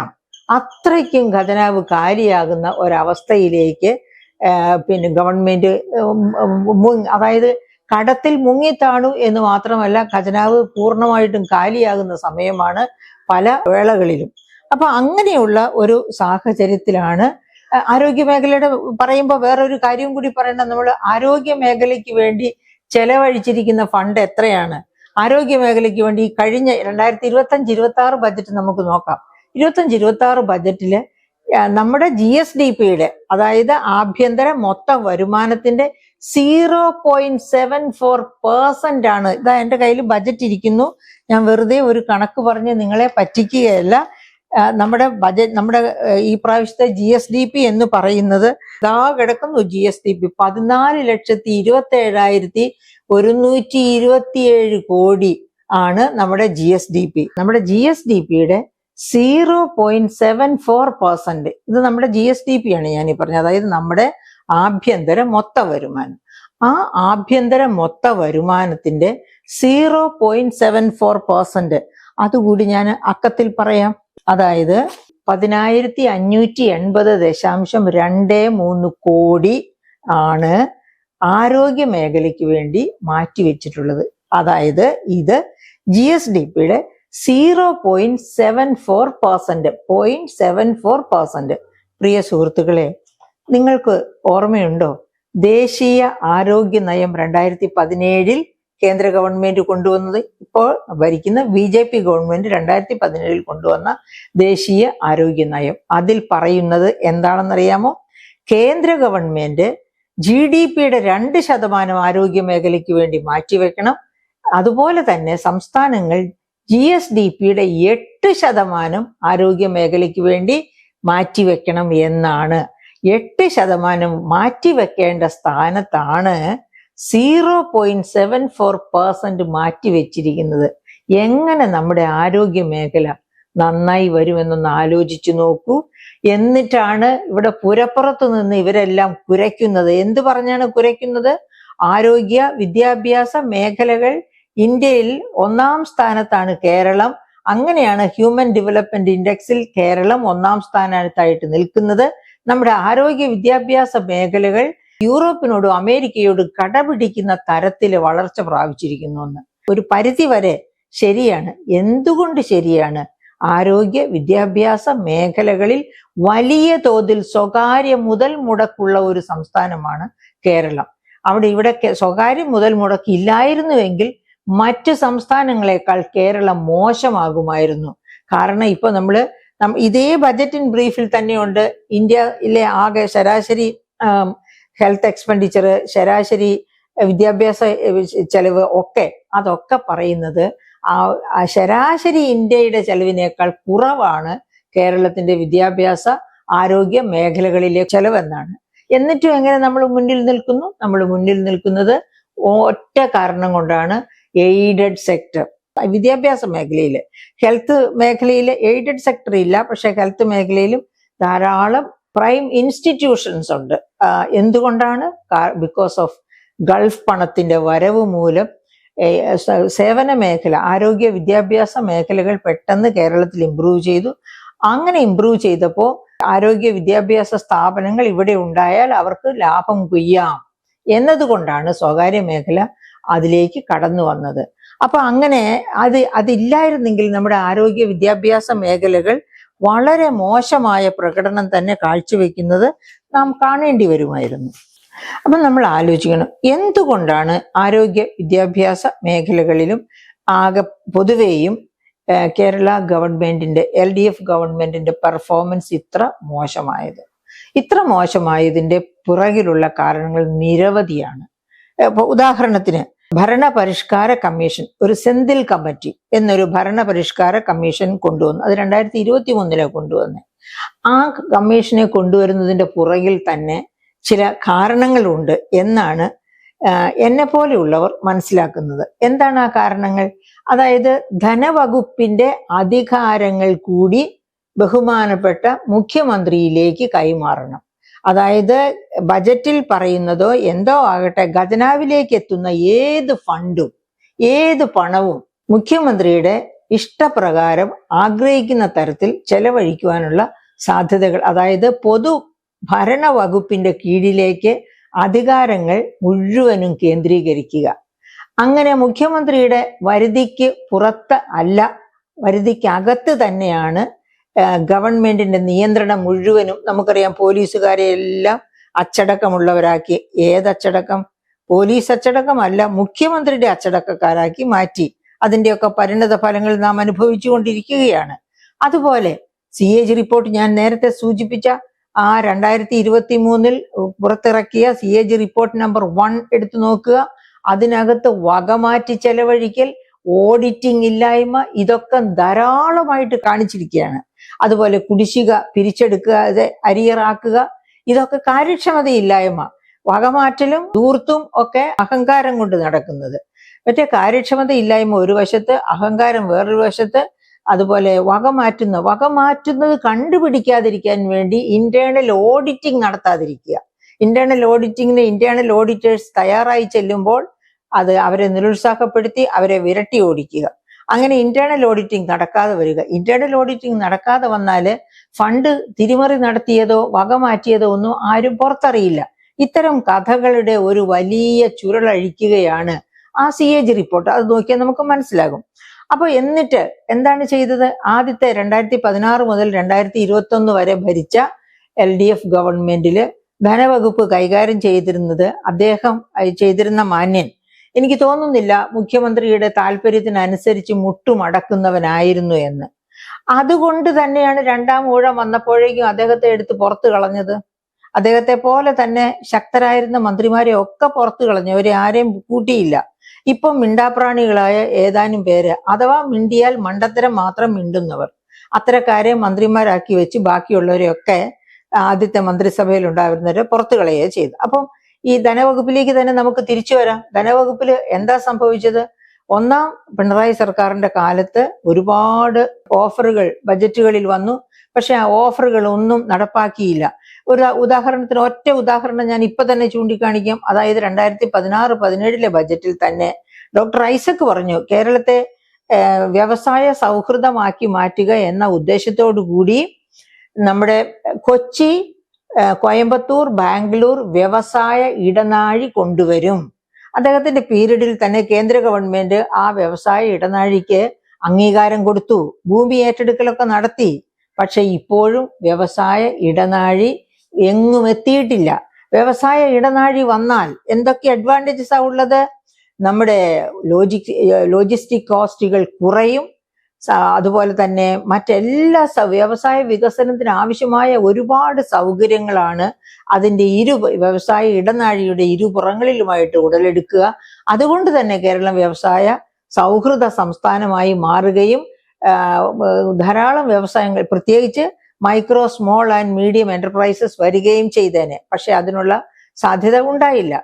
അത്രയ്ക്കും ഖജനാവ് കാലിയാകുന്ന ഒരവസ്ഥയിലേക്ക് ഗവൺമെന്റ് അതായത് കടത്തിൽ മുങ്ങിത്താണു എന്ന് മാത്രമല്ല, ഖജനാവ് പൂർണ്ണമായിട്ടും കാലിയാകുന്ന സമയമാണ് പല വേളകളിലും. അപ്പൊ അങ്ങനെയുള്ള ഒരു സാഹചര്യത്തിലാണ് ആരോഗ്യ മേഖലയുടെ പറയുമ്പോൾ വേറൊരു കാര്യം കൂടി പറയണം. നമ്മൾ ആരോഗ്യ മേഖലയ്ക്ക് വേണ്ടി ചെലവഴിച്ചിരിക്കുന്ന ഫണ്ട് എത്രയാണ്? ആരോഗ്യ മേഖലയ്ക്ക് വേണ്ടി കഴിഞ്ഞ 2025-26 ബജറ്റ് നമുക്ക് നോക്കാം. 25-26 ബജറ്റില് നമ്മുടെ GSDPയുടെ, അതായത് ആഭ്യന്തര മൊത്തം വരുമാനത്തിന്റെ 0.74% ആണ്. ഇതാ എൻ്റെ കയ്യിൽ ബജറ്റ് ഇരിക്കുന്നു. ഞാൻ വെറുതെ ഒരു കണക്ക് പറഞ്ഞ് നിങ്ങളെ പറ്റിക്കുകയല്ല. നമ്മുടെ ഈ പ്രാവശ്യത്തെ GSDP എന്ന് പറയുന്നത് ഇതാ കിടക്കുന്നു. GSDP 14,27,127 കോടി ആണ് നമ്മുടെ GSDP. നമ്മുടെ GSDPയുടെ 0.74%. ഇത് നമ്മുടെ GSDP ആണ് ഞാനീ പറഞ്ഞത്, അതായത് നമ്മുടെ ആഭ്യന്തര മൊത്ത വരുമാനം. ആ ആഭ്യന്തര മൊത്ത വരുമാനത്തിന്റെ 0.74% അതുകൂടി ഞാൻ അക്കത്തിൽ പറയാം. അതായത് 10,580.23 കോടി ആണ് ആരോഗ്യ മേഖലയ്ക്ക് വേണ്ടി മാറ്റിവെച്ചിട്ടുള്ളത്. അതായത് ഇത് GSDPയുടെ 0.74%. പ്രിയ സുഹൃത്തുക്കളെ, നിങ്ങൾക്ക് ഓർമ്മയുണ്ടോ ദേശീയ ആരോഗ്യ നയം 2017 കേന്ദ്ര ഗവൺമെന്റ് കൊണ്ടുവന്നത്? ഇപ്പോൾ ഭരിക്കുന്ന BJP ഗവൺമെന്റ് 2017 കൊണ്ടുവന്ന ദേശീയ ആരോഗ്യ നയം. അതിൽ പറയുന്നത് എന്താണെന്നറിയാമോ? കേന്ദ്ര ഗവൺമെന്റ് GDPയുടെ 2% ആരോഗ്യ മേഖലയ്ക്ക് വേണ്ടി മാറ്റിവെക്കണം. അതുപോലെ തന്നെ സംസ്ഥാനങ്ങൾ GSDPയുടെ 8% ആരോഗ്യ മേഖലയ്ക്ക് വേണ്ടി മാറ്റിവെക്കണം എന്നാണ്. 8% മാറ്റിവെക്കേണ്ട സ്ഥാനത്താണ് 0.74% മാറ്റിവെച്ചിരിക്കുന്നത്. എങ്ങനെ നമ്മുടെ ആരോഗ്യ മേഖല നന്നായി വരുമെന്നൊന്ന് ആലോചിച്ചു നോക്കൂ. എന്നിട്ടാണ് ഇവിടെ പുരപ്പുറത്ത് നിന്ന് ഇവരെല്ലാം കുരയ്ക്കുന്നത്. എന്ത് പറഞ്ഞാണ് കുരയ്ക്കുന്നത്? ആരോഗ്യ വിദ്യാഭ്യാസ മേഖലകൾ ഇന്ത്യയിൽ 1ാം സ്ഥാനത്താണ് കേരളം, അങ്ങനെയാണ് ഹ്യൂമൻ ഡെവലപ്മെന്റ് ഇൻഡെക്സിൽ കേരളം 1ാം സ്ഥാനത്തായിട്ട് നിൽക്കുന്നത്. നമ്മുടെ ആരോഗ്യ വിദ്യാഭ്യാസ മേഖലകൾ യൂറോപ്പിനോടും അമേരിക്കയോടും കടപിടിക്കുന്ന തരത്തിൽ വളർച്ച പ്രാപിച്ചിരിക്കുന്നു എന്ന്. ഒരു പരിധി വരെ ശരിയാണ്. എന്തുകൊണ്ട് ശരിയാണ്? ആരോഗ്യ വിദ്യാഭ്യാസ മേഖലകളിൽ വലിയ തോതിൽ സ്വകാര്യ മുതൽ മുടക്കുള്ള ഒരു സംസ്ഥാനമാണ് കേരളം. ഇവിടെ സ്വകാര്യ മുതൽ മുടക്ക് ഇല്ലായിരുന്നുവെങ്കിൽ മറ്റ് സംസ്ഥാനങ്ങളെക്കാൾ കേരളം മോശമാകുമായിരുന്നു. കാരണം ഇപ്പൊ ഇതേ ബജറ്റ് ഇൻ ബ്രീഫിൽ തന്നെയുണ്ട് ഇന്ത്യയിലെ ആകെ ശരാശരി ഹെൽത്ത് എക്സ്പെൻഡിച്ചർ, ശരാശരി വിദ്യാഭ്യാസ ചെലവ് അതൊക്കെ പറയുന്നത് ശരാശരി ഇന്ത്യയുടെ ചെലവിനേക്കാൾ കുറവാണ് കേരളത്തിന്റെ വിദ്യാഭ്യാസ ആരോഗ്യ മേഖലകളിലെ ചെലവെന്നാണ്. എന്നിട്ടും എങ്ങനെ നമ്മൾ മുന്നിൽ നിൽക്കുന്നു? നമ്മൾ മുന്നിൽ നിൽക്കുന്നത് ഒറ്റ കാരണം കൊണ്ടാണ്. എയ്ഡഡ് സെക്ടർ വിദ്യാഭ്യാസ മേഖലയിൽ, ഹെൽത്ത് മേഖലയിൽ എയ്ഡഡ് സെക്ടർ ഇല്ല, പക്ഷെ ഹെൽത്ത് മേഖലയിലും ധാരാളം പ്രൈം ഇൻസ്റ്റിറ്റ്യൂഷൻസ് ഉണ്ട്. എന്തുകൊണ്ടാണ്? ബിക്കോസ് ഓഫ് ഗൾഫ് പണത്തിന്റെ വരവ് മൂലം സേവന മേഖല, ആരോഗ്യ വിദ്യാഭ്യാസ മേഖലകൾ പെട്ടെന്ന് കേരളത്തിൽ ഇംപ്രൂവ് ചെയ്തു. അങ്ങനെ ഇംപ്രൂവ് ചെയ്തപ്പോൾ ആരോഗ്യ വിദ്യാഭ്യാസ സ്ഥാപനങ്ങൾ ഇവിടെ ഉണ്ടായാൽ അവർക്ക് ലാഭം കൊയ്യാം എന്നതുകൊണ്ടാണ് സ്വകാര്യ മേഖല അതിലേക്ക് കടന്നു വന്നത്. അപ്പൊ അങ്ങനെ അതില്ലായിരുന്നെങ്കിൽ നമ്മുടെ ആരോഗ്യ വിദ്യാഭ്യാസ മേഖലകൾ വളരെ മോശമായ പ്രകടനം തന്നെ കാഴ്ചവെക്കുന്നത് നാം കാണേണ്ടി വരുമായിരുന്നു. അപ്പൊ നമ്മൾ ആലോചിക്കണം, എന്തുകൊണ്ടാണ് ആരോഗ്യ വിദ്യാഭ്യാസ മേഖലകളിലും ആകെ പൊതുവെയും കേരള ഗവൺമെന്റിന്റെ LDF ഗവൺമെന്റിന്റെ പെർഫോമൻസ് ഇത്ര മോശമായത്? ഇത്ര മോശമായതിന്റെ പുറകിലുള്ള കാരണങ്ങൾ നിരവധിയാണ്. ഉദാഹരണത്തിന് ഭരണപരിഷ്കാര കമ്മീഷൻ, ഒരു സെന്തിൽ കമ്മിറ്റി എന്നൊരു ഭരണപരിഷ്കാര കമ്മീഷൻ കൊണ്ടുവന്നു. അത് 2023 കൊണ്ടുവന്നു. ആ കമ്മീഷനെ കൊണ്ടുവരുന്നതിന്റെ പുറകിൽ തന്നെ ചില കാരണങ്ങളുണ്ട് എന്നാണ് എന്നെ പോലെയുള്ളവർ മനസ്സിലാക്കുന്നത്. എന്താണ് ആ കാരണങ്ങൾ? അതായത് ധനവകുപ്പിന്റെ അധികാരങ്ങൾ കൂടി ബഹുമാനപ്പെട്ട മുഖ്യമന്ത്രിയിലേക്ക് കൈമാറണം. അതായത് ബജറ്റിൽ പറയുന്നതോ എന്തോ ആകട്ടെ, ഖജനാവിലേക്ക് എത്തുന്ന ഏത് ഫണ്ടും ഏത് പണവും മുഖ്യമന്ത്രിയുടെ ഇഷ്ടപ്രകാരം ആഗ്രഹിക്കുന്ന തരത്തിൽ ചെലവഴിക്കുവാനുള്ള സാധ്യതകൾ, അതായത് പൊതു ഭരണ വകുപ്പിന്റെ കീഴിലേക്ക് അധികാരങ്ങൾ മുഴുവനും കേന്ദ്രീകരിക്കുക. അങ്ങനെ മുഖ്യമന്ത്രിയുടെ പരിധിക്ക് പുറത്ത് അല്ല, പരിധിക്കകത്ത് തന്നെയാണ് ഗവൺമെന്റിന്റെ നിയന്ത്രണം മുഴുവനും. നമുക്കറിയാം, പോലീസുകാരെ എല്ലാം അച്ചടക്കമുള്ളവരാക്കി. ഏതച്ചടക്കം? പോലീസ് അച്ചടക്കമല്ല, മുഖ്യമന്ത്രിയുടെ അച്ചടക്കക്കാരാക്കി മാറ്റി. അതിന്റെയൊക്കെ പരിണത ഫലങ്ങൾ നാം അനുഭവിച്ചു കൊണ്ടിരിക്കുകയാണ്. അതുപോലെ CAG റിപ്പോർട്ട്, ഞാൻ നേരത്തെ സൂചിപ്പിച്ച ആ 2023 പുറത്തിറക്കിയ CAG റിപ്പോർട്ട് നമ്പർ 1 എടുത്തു നോക്കുക. അതിനകത്ത് വകമാറ്റി ചെലവഴിക്കൽ, ഓഡിറ്റിംഗ് ഇല്ലായ്മ, ഇതൊക്കെ ധാരാളമായിട്ട് കാണിച്ചിരിക്കുകയാണ്. അതുപോലെ കുടിശ്ശിക പിരിച്ചെടുക്കാതെ അരിയറാക്കുക, ഇതൊക്കെ കാര്യക്ഷമതയില്ലായ്മ. വകമാറ്റലും ധൂർത്തും ഒക്കെ അഹങ്കാരം കൊണ്ട് നടക്കുന്നത്. മറ്റേ കാര്യക്ഷമതയില്ലായ്മ ഒരു വശത്ത്, അഹങ്കാരം വേറൊരു വശത്ത്. അതുപോലെ വകമാറ്റുന്നത് കണ്ടുപിടിക്കാതിരിക്കാൻ വേണ്ടി ഇന്റേണൽ ഓഡിറ്റിംഗ് നടത്താതിരിക്കുക. ഇന്റേണൽ ഓഡിറ്റിങ്ങിന് ഇന്റേണൽ ഓഡിറ്റേഴ്സ് തയ്യാറായി ചെല്ലുമ്പോൾ അത് അവരെ നിരുത്സാഹപ്പെടുത്തി അവരെ വിരട്ടി ഓടിക്കുക. അങ്ങനെ ഇന്റേണൽ ഓഡിറ്റിംഗ് നടക്കാതെ വരിക. ഇന്റേണൽ ഓഡിറ്റിംഗ് നടക്കാതെ വന്നാൽ ഫണ്ട് തിരിമറി നടത്തിയതോ വകമാറ്റിയതോ ഒന്നും ആരും പുറത്തറിയില്ല. ഇത്തരം കഥകളുടെ ഒരു വലിയ ചുരുളഴിക്കുകയാണ് ആ CAG റിപ്പോർട്ട്. അത് നോക്കിയാൽ നമുക്ക് മനസ്സിലാകും. അപ്പൊ എന്നിട്ട് എന്താണ് ചെയ്തത്? ആദ്യത്തെ 2016 മുതൽ 2021 വരെ ഭരിച്ച LDF ഗവൺമെന്റില് ധനവകുപ്പ് കൈകാര്യം ചെയ്തിരുന്ന മാന്യൻ, എനിക്ക് തോന്നുന്നില്ല മുഖ്യമന്ത്രിയുടെ താല്പര്യത്തിനനുസരിച്ച് മുട്ടുമടക്കുന്നവനായിരുന്നു എന്ന്. അതുകൊണ്ട് തന്നെയാണ് 2ാം ഊഴം വന്നപ്പോഴേക്കും അദ്ദേഹത്തെ എടുത്ത് പുറത്തു കളഞ്ഞത്. അദ്ദേഹത്തെ പോലെ തന്നെ ശക്തരായിരുന്ന മന്ത്രിമാരെ ഒക്കെ പുറത്തു കളഞ്ഞു. അവരെ ആരെയും കൂട്ടിയില്ല. ഇപ്പം മിണ്ടാപ്രാണികളായ ഏതാനും പേര്, അഥവാ മിണ്ടിയാൽ മണ്ടത്തരം മാത്രം മിണ്ടുന്നവർ, അത്തരക്കാരെ മന്ത്രിമാരാക്കി വെച്ച് ബാക്കിയുള്ളവരെയൊക്കെ ആദ്യത്തെ മന്ത്രിസഭയിൽ ഉണ്ടായിരുന്നവരെ പുറത്തു കളയുകയും ചെയ്തു. അപ്പം ഈ ധനവകുപ്പിലേക്ക് തന്നെ നമുക്ക് തിരിച്ചു വരാം. ധനവകുപ്പിൽ എന്താ സംഭവിച്ചത്? 1ാം പിണറായി സർക്കാരിന്റെ കാലത്ത് ഒരുപാട് ഓഫറുകൾ ബജറ്റുകളിൽ വന്നു. പക്ഷെ ആ ഓഫറുകൾ ഒന്നും നടപ്പാക്കിയില്ല. ഉദാഹരണത്തിന് ഒറ്റ ഉദാഹരണം ഞാൻ ഇപ്പൊ തന്നെ ചൂണ്ടിക്കാണിക്കാം. അതായത് 2016-17 ബജറ്റിൽ തന്നെ ഡോക്ടർ ഐസക് പറഞ്ഞു കേരളത്തെ വ്യവസായ സൗഹൃദമാക്കി മാറ്റുക എന്ന ഉദ്ദേശത്തോടു കൂടി നമ്മുടെ കൊച്ചി, കോയമ്പത്തൂർ, ബാംഗ്ലൂർ വ്യവസായ ഇടനാഴി കൊണ്ടുവരും. അദ്ദേഹത്തിന്റെ പീരീഡിൽ തന്നെ കേന്ദ്ര ഗവൺമെന്റ് ആ വ്യവസായ ഇടനാഴിക്ക് അംഗീകാരം കൊടുത്തു, ഭൂമി ഏറ്റെടുക്കലൊക്കെ നടത്തി. പക്ഷെ ഇപ്പോഴും വ്യവസായ ഇടനാഴി എങ്ങും എത്തിയിട്ടില്ല. വ്യവസായ ഇടനാഴി വന്നാൽ എന്തൊക്കെ അഡ്വാൻറ്റേജസ് ആ ഉള്ളത്? നമ്മുടെ ലോജിസ്റ്റിക് കോസ്റ്റുകൾ കുറയും. അതുപോലെ തന്നെ മറ്റെല്ലാ വ്യവസായ വികസനത്തിന് ആവശ്യമായ ഒരുപാട് സൗകര്യങ്ങളാണ് അതിന്റെ വ്യവസായ ഇടനാഴിയുടെ ഇരുപുറങ്ങളിലുമായിട്ട് ഉടലെടുക്കുക. അതുകൊണ്ട് തന്നെ കേരളം വ്യവസായ സൗഹൃദ സംസ്ഥാനമായി മാറുകയും ധാരാളം വ്യവസായങ്ങൾ, പ്രത്യേകിച്ച് micro, small and medium enterprises വരികയും ചെയ്തേനെ. പക്ഷെ അതിനുള്ള സാധ്യത ഉണ്ടായില്ല.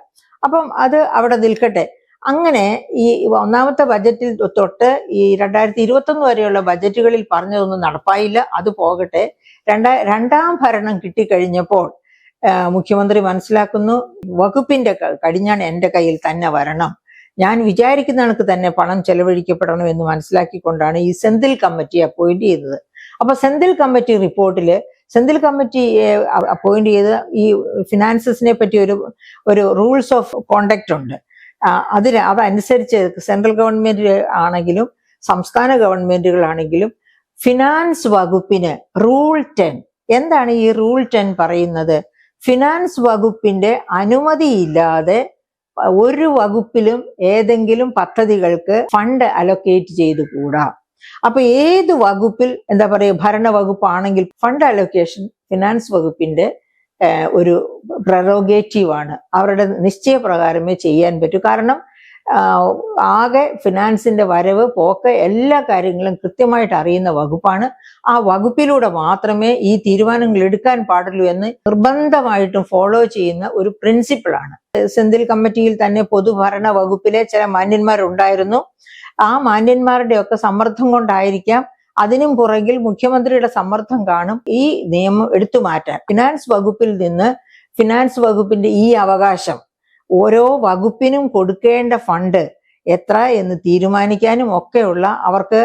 അപ്പം അത് അവിടെ നിൽക്കട്ടെ. അങ്ങനെ ഈ ഒന്നാമത്തെ ബജറ്റിൽ തൊട്ട് ഈ 2021 വരെയുള്ള ബജറ്റുകളിൽ പറഞ്ഞതൊന്നും നടപ്പായില്ല. അത് പോകട്ടെ. രണ്ടാം ഭരണം കിട്ടിക്കഴിഞ്ഞപ്പോൾ മുഖ്യമന്ത്രി മനസ്സിലാക്കുന്നു, വകുപ്പിന്റെ കടിഞ്ഞാൺ എന്റെ കയ്യിൽ തന്നെ വരണം, ഞാൻ വിചാരിക്കുന്ന കണക്ക് തന്നെ പണം ചെലവഴിക്കപ്പെടണം എന്ന് മനസ്സിലാക്കിക്കൊണ്ടാണ് ഈ സെന്തിൽ കമ്മിറ്റി അപ്പോയിന്റ് ചെയ്തത്. അപ്പൊ സെന്തിൽ കമ്മിറ്റി റിപ്പോർട്ടില് സെന്തിൽ കമ്മിറ്റി അപ്പോയിന്റ് ചെയ്ത് ഈ ഫിനാൻസസിനെ പറ്റി ഒരു റൂൾസ് ഓഫ് കോണ്ടക്ട് ഉണ്ട്. അതനുസരിച്ച് സെൻട്രൽ ഗവൺമെന്റ് ആണെങ്കിലും സംസ്ഥാന ഗവൺമെന്റുകളാണെങ്കിലും ഫിനാൻസ് വകുപ്പിന് റൂൾ 10, എന്താണ് ഈ റൂൾ 10 പറയുന്നത്? ഫിനാൻസ് വകുപ്പിന്റെ അനുമതിയില്ലാതെ ഒരു വകുപ്പിലും ഏതെങ്കിലും പദ്ധതികൾക്ക് ഫണ്ട് അലൊക്കേറ്റ് ചെയ്തുകൂടാ. അപ്പൊ ഏത് വകുപ്പിൽ, എന്താ പറയുക, ഭരണവകുപ്പാണെങ്കിൽ ഫണ്ട് അലൊക്കേഷൻ ഫിനാൻസ് വകുപ്പിന്റെ ഒരു പ്രറോഗേറ്റീവാണ്. അവരുടെ നിശ്ചയപ്രകാരമേ ചെയ്യാൻ പറ്റൂ. കാരണം ആകെ ഫിനാൻസിന്റെ വരവ്, പോക്ക്, എല്ലാ കാര്യങ്ങളും കൃത്യമായിട്ട് അറിയുന്ന വകുപ്പാണ്. ആ വകുപ്പിലൂടെ മാത്രമേ ഈ തീരുമാനങ്ങൾ എടുക്കാൻ പാടുള്ളൂ എന്ന് നിർബന്ധമായിട്ടും ഫോളോ ചെയ്യുന്ന ഒരു പ്രിൻസിപ്പിളാണ്. സെന്തിൽ കമ്മിറ്റിയിൽ തന്നെ പൊതുഭരണ വകുപ്പിലെ ചില മാന്യന്മാരുണ്ടായിരുന്നു. ആ മാന്യന്മാരുടെ ഒക്കെ സമ്മർദ്ദം കൊണ്ടായിരിക്കാം, അതിനും പുറകിൽ മുഖ്യമന്ത്രിയുടെ സമ്മർദ്ദം കാണും, ഈ നിയമം എടുത്തു മാറ്റാൻ. ഫിനാൻസ് വകുപ്പിൽ നിന്ന് ഫിനാൻസ് വകുപ്പിന്റെ ഈ അവകാശം, ഓരോ വകുപ്പിനും കൊടുക്കേണ്ട ഫണ്ട് എത്ര എന്ന് തീരുമാനിക്കാനും ഒക്കെയുള്ള അവർക്ക്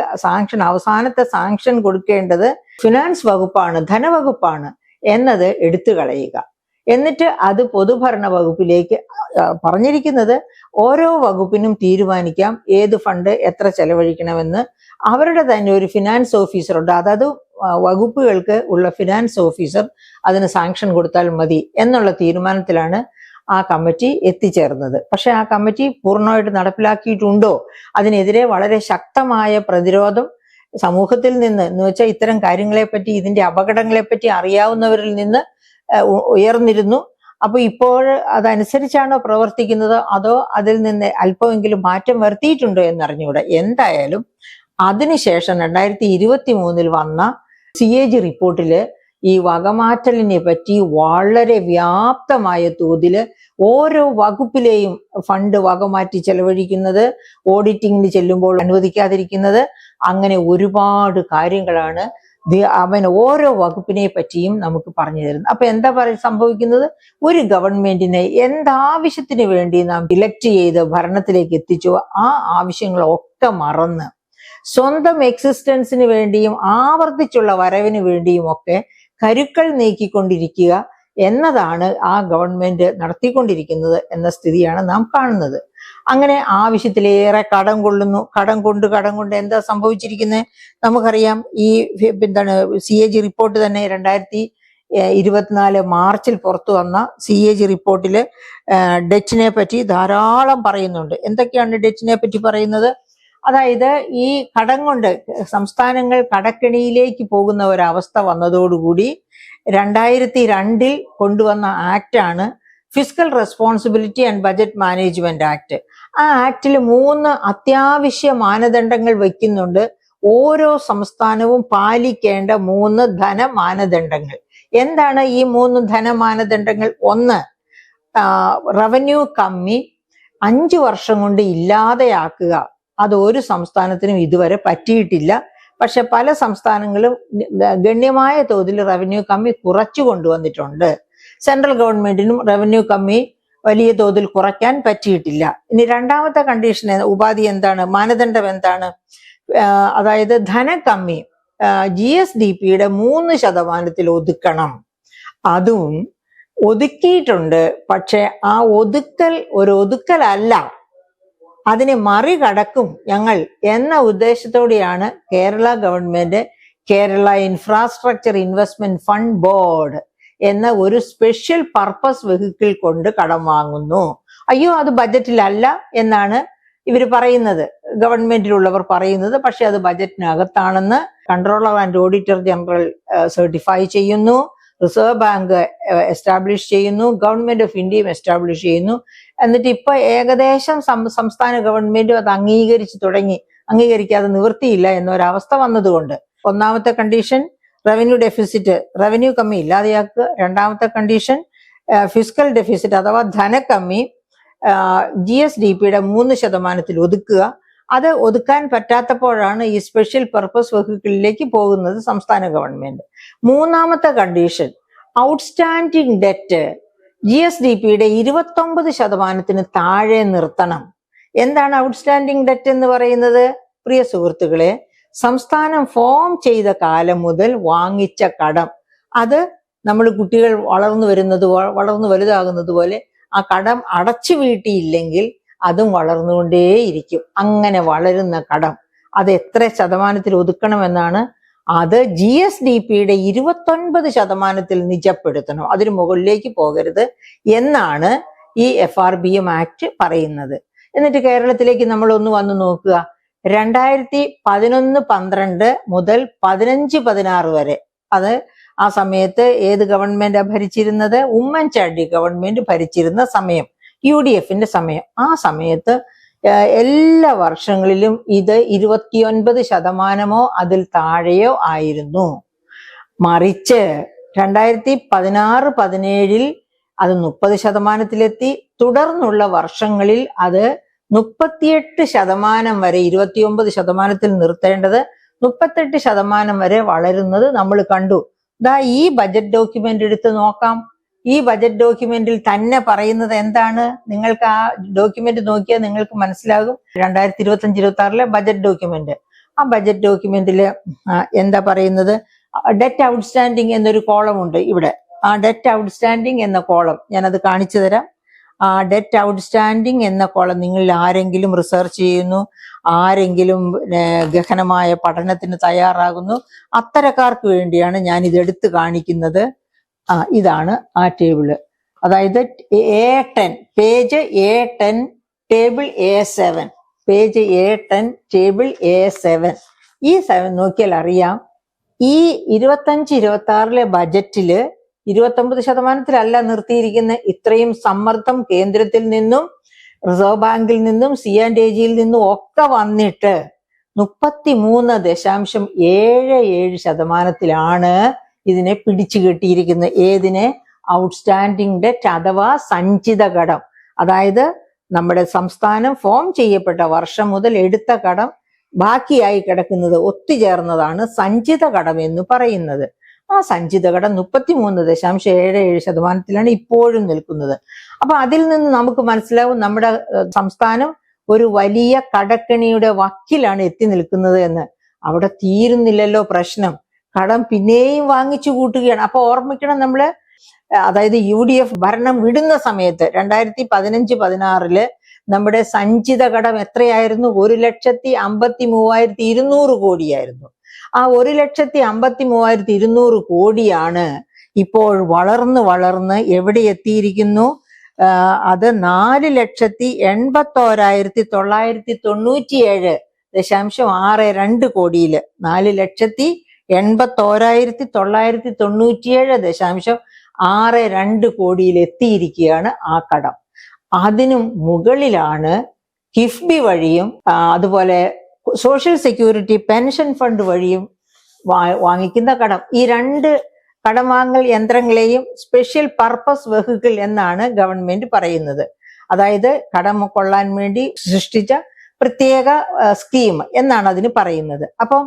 അവസാനത്തെ സാങ്ഷൻ കൊടുക്കേണ്ടത് ഫിനാൻസ് വകുപ്പാണ്, ധനവകുപ്പാണ് എന്നത് എടുത്തു കളയുക. എന്നിട്ട് അത് പൊതുഭരണ വകുപ്പിലേക്ക് പറഞ്ഞിരിക്കുന്നത് ഓരോ വകുപ്പിനും തീരുമാനിക്കാം ഏത് ഫണ്ട് എത്ര ചെലവഴിക്കണമെന്ന്. അവരുടെ തന്നെ ഒരു ഫിനാൻസ് ഓഫീസറുണ്ട്, അതത് വകുപ്പുകൾക്ക് ഉള്ള ഫിനാൻസ് ഓഫീസർ അതിന് സാങ്ഷൻ കൊടുത്താൽ മതി എന്നുള്ള തീരുമാനത്തിലാണ് ആ കമ്മിറ്റി എത്തിച്ചേർന്നത്. പക്ഷെ ആ കമ്മിറ്റി പൂർണ്ണമായിട്ട് നടപ്പിലാക്കിയിട്ടുണ്ടോ? അതിനെതിരെ വളരെ ശക്തമായ പ്രതിരോധം സമൂഹത്തിൽ നിന്ന്, എന്ന് വെച്ചാൽ ഇത്തരം കാര്യങ്ങളെപ്പറ്റി, ഇതിന്റെ അപകടങ്ങളെപ്പറ്റി അറിയാവുന്നവരിൽ നിന്ന് ഉയർന്നിരുന്നു. അപ്പൊ ഇപ്പോൾ അതനുസരിച്ചാണോ പ്രവർത്തിക്കുന്നത്, അതോ അതിൽ നിന്ന് അല്പമെങ്കിലും മാറ്റം വരുത്തിയിട്ടുണ്ടോ എന്നറിഞ്ഞൂടെ. എന്തായാലും അതിനുശേഷം 2023 വന്ന CAG റിപ്പോർട്ടില് ഈ വകമാറ്റലിനെ പറ്റി വളരെ വ്യാപ്തമായ തോതില് ഓരോ വകുപ്പിലെയും ഫണ്ട് വകമാറ്റി ചെലവഴിക്കുന്നത്, ഓഡിറ്റിങ്ങിന് ചെല്ലുമ്പോൾ അനുവദിക്കാതിരിക്കുന്നത്, അങ്ങനെ ഒരുപാട് കാര്യങ്ങളാണ് അവൻ ഓരോ വകുപ്പിനെ പറ്റിയും നമുക്ക് പറഞ്ഞു തരുന്നത്. അപ്പൊ എന്താ സംഭവിക്കുന്നത്? ഒരു ഗവൺമെന്റിനെ എന്താവശ്യത്തിന് വേണ്ടി നാം ഇലക്ട് ചെയ്ത് ഭരണത്തിലേക്ക് എത്തിച്ചോ ആ ആവശ്യങ്ങളൊക്കെ മറന്ന് സ്വന്തം എക്സിസ്റ്റൻസിന് വേണ്ടിയും ആവർത്തിച്ചുള്ള വരവിന് വേണ്ടിയും ഒക്കെ കരുക്കൾ നീക്കിക്കൊണ്ടിരിക്കുക എന്നതാണ് ആ ഗവൺമെന്റ് നടത്തിക്കൊണ്ടിരിക്കുന്നത് എന്ന സ്ഥിതിയാണ് നാം കാണുന്നത്. അങ്ങനെ ആവശ്യത്തിലേറെ കടം കൊണ്ട് എന്താ സംഭവിച്ചിരിക്കുന്നത് നമുക്കറിയാം. ഈ CAG റിപ്പോർട്ട് തന്നെ 2024 മാർച്ചിൽ പുറത്തു വന്ന CAG റിപ്പോർട്ടില് ഡെറ്റിനെ പറ്റി ധാരാളം പറയുന്നുണ്ട്. എന്തൊക്കെയാണ് ഡെറ്റിനെ പറ്റി പറയുന്നത്? അതായത് ഈ കടം കൊണ്ട് സംസ്ഥാനങ്ങൾ കടക്കെണിയിലേക്ക് പോകുന്ന ഒരവസ്ഥ വന്നതോടുകൂടി 2002 കൊണ്ടുവന്ന ആക്റ്റാണ് fiscal responsibility and budget management act. ആ ആക്ടിൽ 3 അത്യാവശ്യ മാനദണ്ഡങ്ങൾ വയ്ക്കുന്നുണ്ട്. ഓരോ സംസ്ഥാനവും പാലിക്കേണ്ട 3 ധനമാനദണ്ഡങ്ങൾ. എന്താണ് ഈ 3 ധനമാനദണ്ഡങ്ങൾ? 1, റവന്യൂ കമ്മി 5 വർഷം കൊണ്ട് ഇല്ലാതെയാക്കുക. അത് ഒരു സംസ്ഥാനത്തിനും ഇതുവരെ പറ്റിയിട്ടില്ല. പക്ഷെ പല സംസ്ഥാനങ്ങളും ഗണ്യമായ തോതിൽ റവന്യൂ കമ്മി കുറച്ചു കൊണ്ടുവന്നിട്ടുണ്ട്. സെൻട്രൽ ഗവൺമെന്റിനും റവന്യൂ കമ്മി വലിയ തോതിൽ കുറയ്ക്കാൻ പറ്റിയിട്ടില്ല. ഇനി രണ്ടാമത്തെ കണ്ടീഷൻ, ഉപാധി എന്താണ്, മാനദണ്ഡം എന്താണ്? അതായത് ധനകമ്മി GSDP-യുടെ 3% ഒതുക്കണം. അതും ഒതുക്കിയിട്ടുണ്ട്. പക്ഷെ ആ ഒതുക്കൽ ഒരു ഒതുക്കലല്ല, അതിനെ മറികടക്കും ഞങ്ങൾ എന്ന ഉദ്ദേശത്തോടെയാണ് Kerala government Kerala infrastructure investment fund board എന്ന ഒരു സ്പെഷ്യൽ പർപ്പസ് വെഹിക്കിൾ കൊണ്ട് കടം വാങ്ങുന്നു. അയ്യോ, അത് ബജറ്റിലല്ല എന്നാണ് ഇവർ പറയുന്നത്, ഗവൺമെന്റിലുള്ളവർ പറയുന്നത്. പക്ഷെ അത് ബജറ്റിനകത്താണെന്ന് controller and auditor general certify ചെയ്യുന്നു, റിസർവ് ബാങ്ക് എസ്റ്റാബ്ലിഷ് ചെയ്യുന്നു, ഗവൺമെന്റ് ഓഫ് ഇന്ത്യയും എസ്റ്റാബ്ലിഷ് ചെയ്യുന്നു. എന്നിട്ട് ഇപ്പൊ ഏകദേശം സംസ്ഥാന ഗവൺമെന്റും അത് അംഗീകരിച്ചു തുടങ്ങി. അംഗീകരിക്കാതെ നിവൃത്തിയില്ല എന്നൊരവസ്ഥ വന്നതുകൊണ്ട് ഒന്നാമത്തെ കണ്ടീഷൻ റവന്യൂ ഡെഫിസിറ്റ്, റവന്യൂ കമ്മി ഇല്ലാതെയാക്കുക. രണ്ടാമത്തെ കണ്ടീഷൻ ഫിസ്ക്കൽ ഡെഫിസിറ്റ് അഥവാ ധനക്കമ്മി GSDP-യുടെ 3% ഒതുക്കുക. അത് ഒതുക്കാൻ പറ്റാത്തപ്പോഴാണ് ഈ സ്പെഷ്യൽ പർപ്പസ് വെഹിക്കിളിലേക്ക് പോകുന്നത് സംസ്ഥാന ഗവൺമെന്റ്. മൂന്നാമത്തെ കണ്ടീഷൻ ഔട്ട്സ്റ്റാൻഡിംഗ് ഡെറ്റ് GSDP-യുടെ 29% താഴെ നിർത്തണം. എന്താണ് ഔട്ട്സ്റ്റാൻഡിംഗ് ഡെറ്റ് എന്ന് പറയുന്നത്? പ്രിയ സുഹൃത്തുക്കളെ, സംസ്ഥാനം ഫോം ചെയ്ത കാലം മുതൽ വാങ്ങിച്ച കടം, അത് നമ്മൾ കുട്ടികൾ വളർന്നു വലുതാകുന്നത് പോലെ ആ കടം അടച്ചു വീട്ടിയില്ലെങ്കിൽ അതും വളർന്നുകൊണ്ടേയിരിക്കും. അങ്ങനെ വളരുന്ന കടം അത് എത്ര ശതമാനത്തിൽ ഒതുക്കണമെന്നാണ്? അത് GSDP-യുടെ 29% നിജപ്പെടുത്തണം, അതിന് മുകളിലേക്ക് പോകരുത് എന്നാണ് ഈ FRBM ആക്ട് പറയുന്നത്. എന്നിട്ട് കേരളത്തിലേക്ക് നമ്മൾ ഒന്ന് വന്നു നോക്കുക. 2011-12 മുതൽ 15-16 വരെ, അത് ആ സമയത്ത് ഏത് ഗവൺമെന്റാ ഭരിച്ചിരുന്നത്? ഉമ്മൻചാണ്ടി ഗവൺമെന്റ് ഭരിച്ചിരുന്ന സമയം, UDF-ന്റെ സമയം. ആ സമയത്ത് എല്ലാ വർഷങ്ങളിലും ഇത് 29% അതിൽ താഴെയോ ആയിരുന്നു. മറിച്ച് 2016-17 അത് 30%-ലെത്തി. തുടർന്നുള്ള വർഷങ്ങളിൽ അത് 38% വരെ, 29% നിർത്തേണ്ടത് 38% വരെ വളരുന്നത് നമ്മൾ കണ്ടു. ദാ ഈ ബജറ്റ് ഡോക്യുമെന്റ് എടുത്ത് നോക്കാം. ഈ ബജറ്റ് ഡോക്യുമെന്റിൽ തന്നെ പറയുന്നത് എന്താണ്? നിങ്ങൾക്ക് ആ ഡോക്യുമെന്റ് നോക്കിയാൽ നിങ്ങൾക്ക് മനസ്സിലാകും. 2025-26 ബജറ്റ് ഡോക്യുമെന്റ്. ആ ബജറ്റ് ഡോക്യുമെന്റിൽ എന്താ പറയുന്നത്? ഡെറ്റ് ഔട്ട്സ്റ്റാൻഡിങ് എന്നൊരു കോളം ഉണ്ട് ഇവിടെ. ആ ഡെറ്റ് ഔട്ട്സ്റ്റാൻഡിങ് എന്ന കോളം ഞാനത് കാണിച്ചു തരാം. ആ ഡെറ്റ് ഔട്ട്സ്റ്റാൻഡിങ് എന്ന കോളം നിങ്ങളിൽ ആരെങ്കിലും റിസർച്ച് ചെയ്യുന്നു, ആരെങ്കിലും ഗഹനമായ പഠനത്തിന് തയ്യാറാകുന്നു, അത്തരക്കാർക്ക് വേണ്ടിയാണ് ഞാൻ ഇതെടുത്ത് കാണിക്കുന്നത്. ഇതാണ് ആ ടേബിള്. അതായത് A10, page A10, table A7, page A10, table A7. ഈ 7 നോക്കിയാൽ അറിയാം, ഈ 25-26 ബജറ്റില് 29%-ലല്ല നിർത്തിയിരിക്കുന്ന. ഇത്രയും സമ്മർദ്ദം കേന്ദ്രത്തിൽ നിന്നും റിസർവ് ബാങ്കിൽ നിന്നും C&AG-യിൽ നിന്നും ഒക്കെ വന്നിട്ട് 33.77% ഇതിനെ പിടിച്ചു കെട്ടിയിരിക്കുന്നത്. ഏതിനെ? ഔട്ട്സ്റ്റാൻഡിംഗ് ഡെറ്റ് അഥവാ സഞ്ചിത കടം. അതായത് നമ്മുടെ സംസ്ഥാനം ഫോം ചെയ്യപ്പെട്ട വർഷം മുതൽ എടുത്ത കടം ബാക്കിയായി കിടക്കുന്നത് ഒത്തുചേർന്നതാണ് സഞ്ചിത കടം എന്ന് പറയുന്നത്. ആ സഞ്ചിത കടം 33.77% ഇപ്പോഴും നിൽക്കുന്നത്. അപ്പൊ അതിൽ നിന്ന് നമുക്ക് മനസ്സിലാവും നമ്മുടെ സംസ്ഥാനം ഒരു വലിയ കടക്കെണിയുടെ വക്കിലാണ് എത്തി നിൽക്കുന്നത് എന്ന്. അവിടെ തീരുന്നില്ലല്ലോ പ്രശ്നം, കടം പിന്നെയും വാങ്ങിച്ചു കൂട്ടുകയാണ്. അപ്പൊ ഓർമ്മിക്കണം നമ്മള്, അതായത് UDF ഭരണം വിടുന്ന സമയത്ത് 2015-16 നമ്മുടെ സഞ്ചിത കടം എത്രയായിരുന്നു? 1,53,200 കോടിയായിരുന്നു. ആ 1,53,200 കോടിയാണ് ഇപ്പോൾ വളർന്ന് എവിടെ എത്തിയിരിക്കുന്നു? അത് 4,81,997.62 കോടിയില്, 4,81,997.62 കോടിയിൽ എത്തിയിരിക്കുകയാണ് ആ കടം. അതിനും മുകളിലാണ് കിഫ്ബി വഴിയും അതുപോലെ സോഷ്യൽ സെക്യൂരിറ്റി പെൻഷൻ ഫണ്ട് വഴിയും വാങ്ങിക്കുന്ന കടം. ഈ 2 കടം വാങ്ങൽ യന്ത്രങ്ങളെയും സ്പെഷ്യൽ പർപ്പസ് വെഹിക്കിൾ എന്നാണ് ഗവൺമെന്റ് പറയുന്നത്. അതായത് കടം കൊള്ളാൻ വേണ്ടി സൃഷ്ടിച്ച പ്രത്യേക സ്കീം എന്നാണ് അതിന് പറയുന്നത്. അപ്പം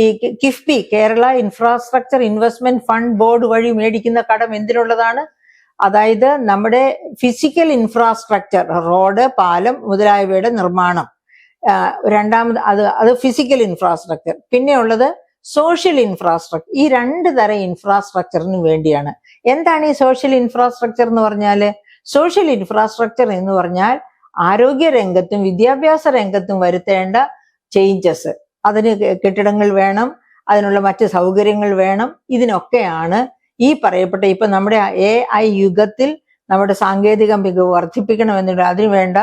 ഈ KIIFB, Kerala infrastructure investment fund board വഴി മേടിക്കുന്ന കടം എന്തിനുള്ളതാണ്? അതായത് നമ്മുടെ ഫിസിക്കൽ ഇൻഫ്രാസ്ട്രക്ചർ, റോഡ്, പാലം മുതലായവയുടെ നിർമ്മാണം, രണ്ടാമത് അത് ഫിസിക്കൽ ഇൻഫ്രാസ്ട്രക്ചർ. പിന്നെ ഉള്ളത് സോഷ്യൽ ഇൻഫ്രാസ്ട്രക്ചർ. ഈ രണ്ട് തരം ഇൻഫ്രാസ്ട്രക്ചറിന് വേണ്ടിയാണ്. എന്താണ് ഈ സോഷ്യൽ ഇൻഫ്രാസ്ട്രക്ചർ എന്ന് പറഞ്ഞാല്? സോഷ്യൽ ഇൻഫ്രാസ്ട്രക്ചർ എന്ന് പറഞ്ഞാൽ ആരോഗ്യ രംഗത്തും വിദ്യാഭ്യാസ രംഗത്തും വരുത്തേണ്ട ചേഞ്ചസ്. അതിന് കെട്ടിടങ്ങൾ വേണം, അതിനുള്ള മറ്റ് സൗകര്യങ്ങൾ വേണം. ഇതിനൊക്കെയാണ് ഈ പറയപ്പെട്ട ഇപ്പൊ നമ്മുടെ AI യുഗത്തിൽ നമ്മുടെ സാങ്കേതിക മികവ് വർദ്ധിപ്പിക്കണമെന്നുള്ള അതിനു വേണ്ട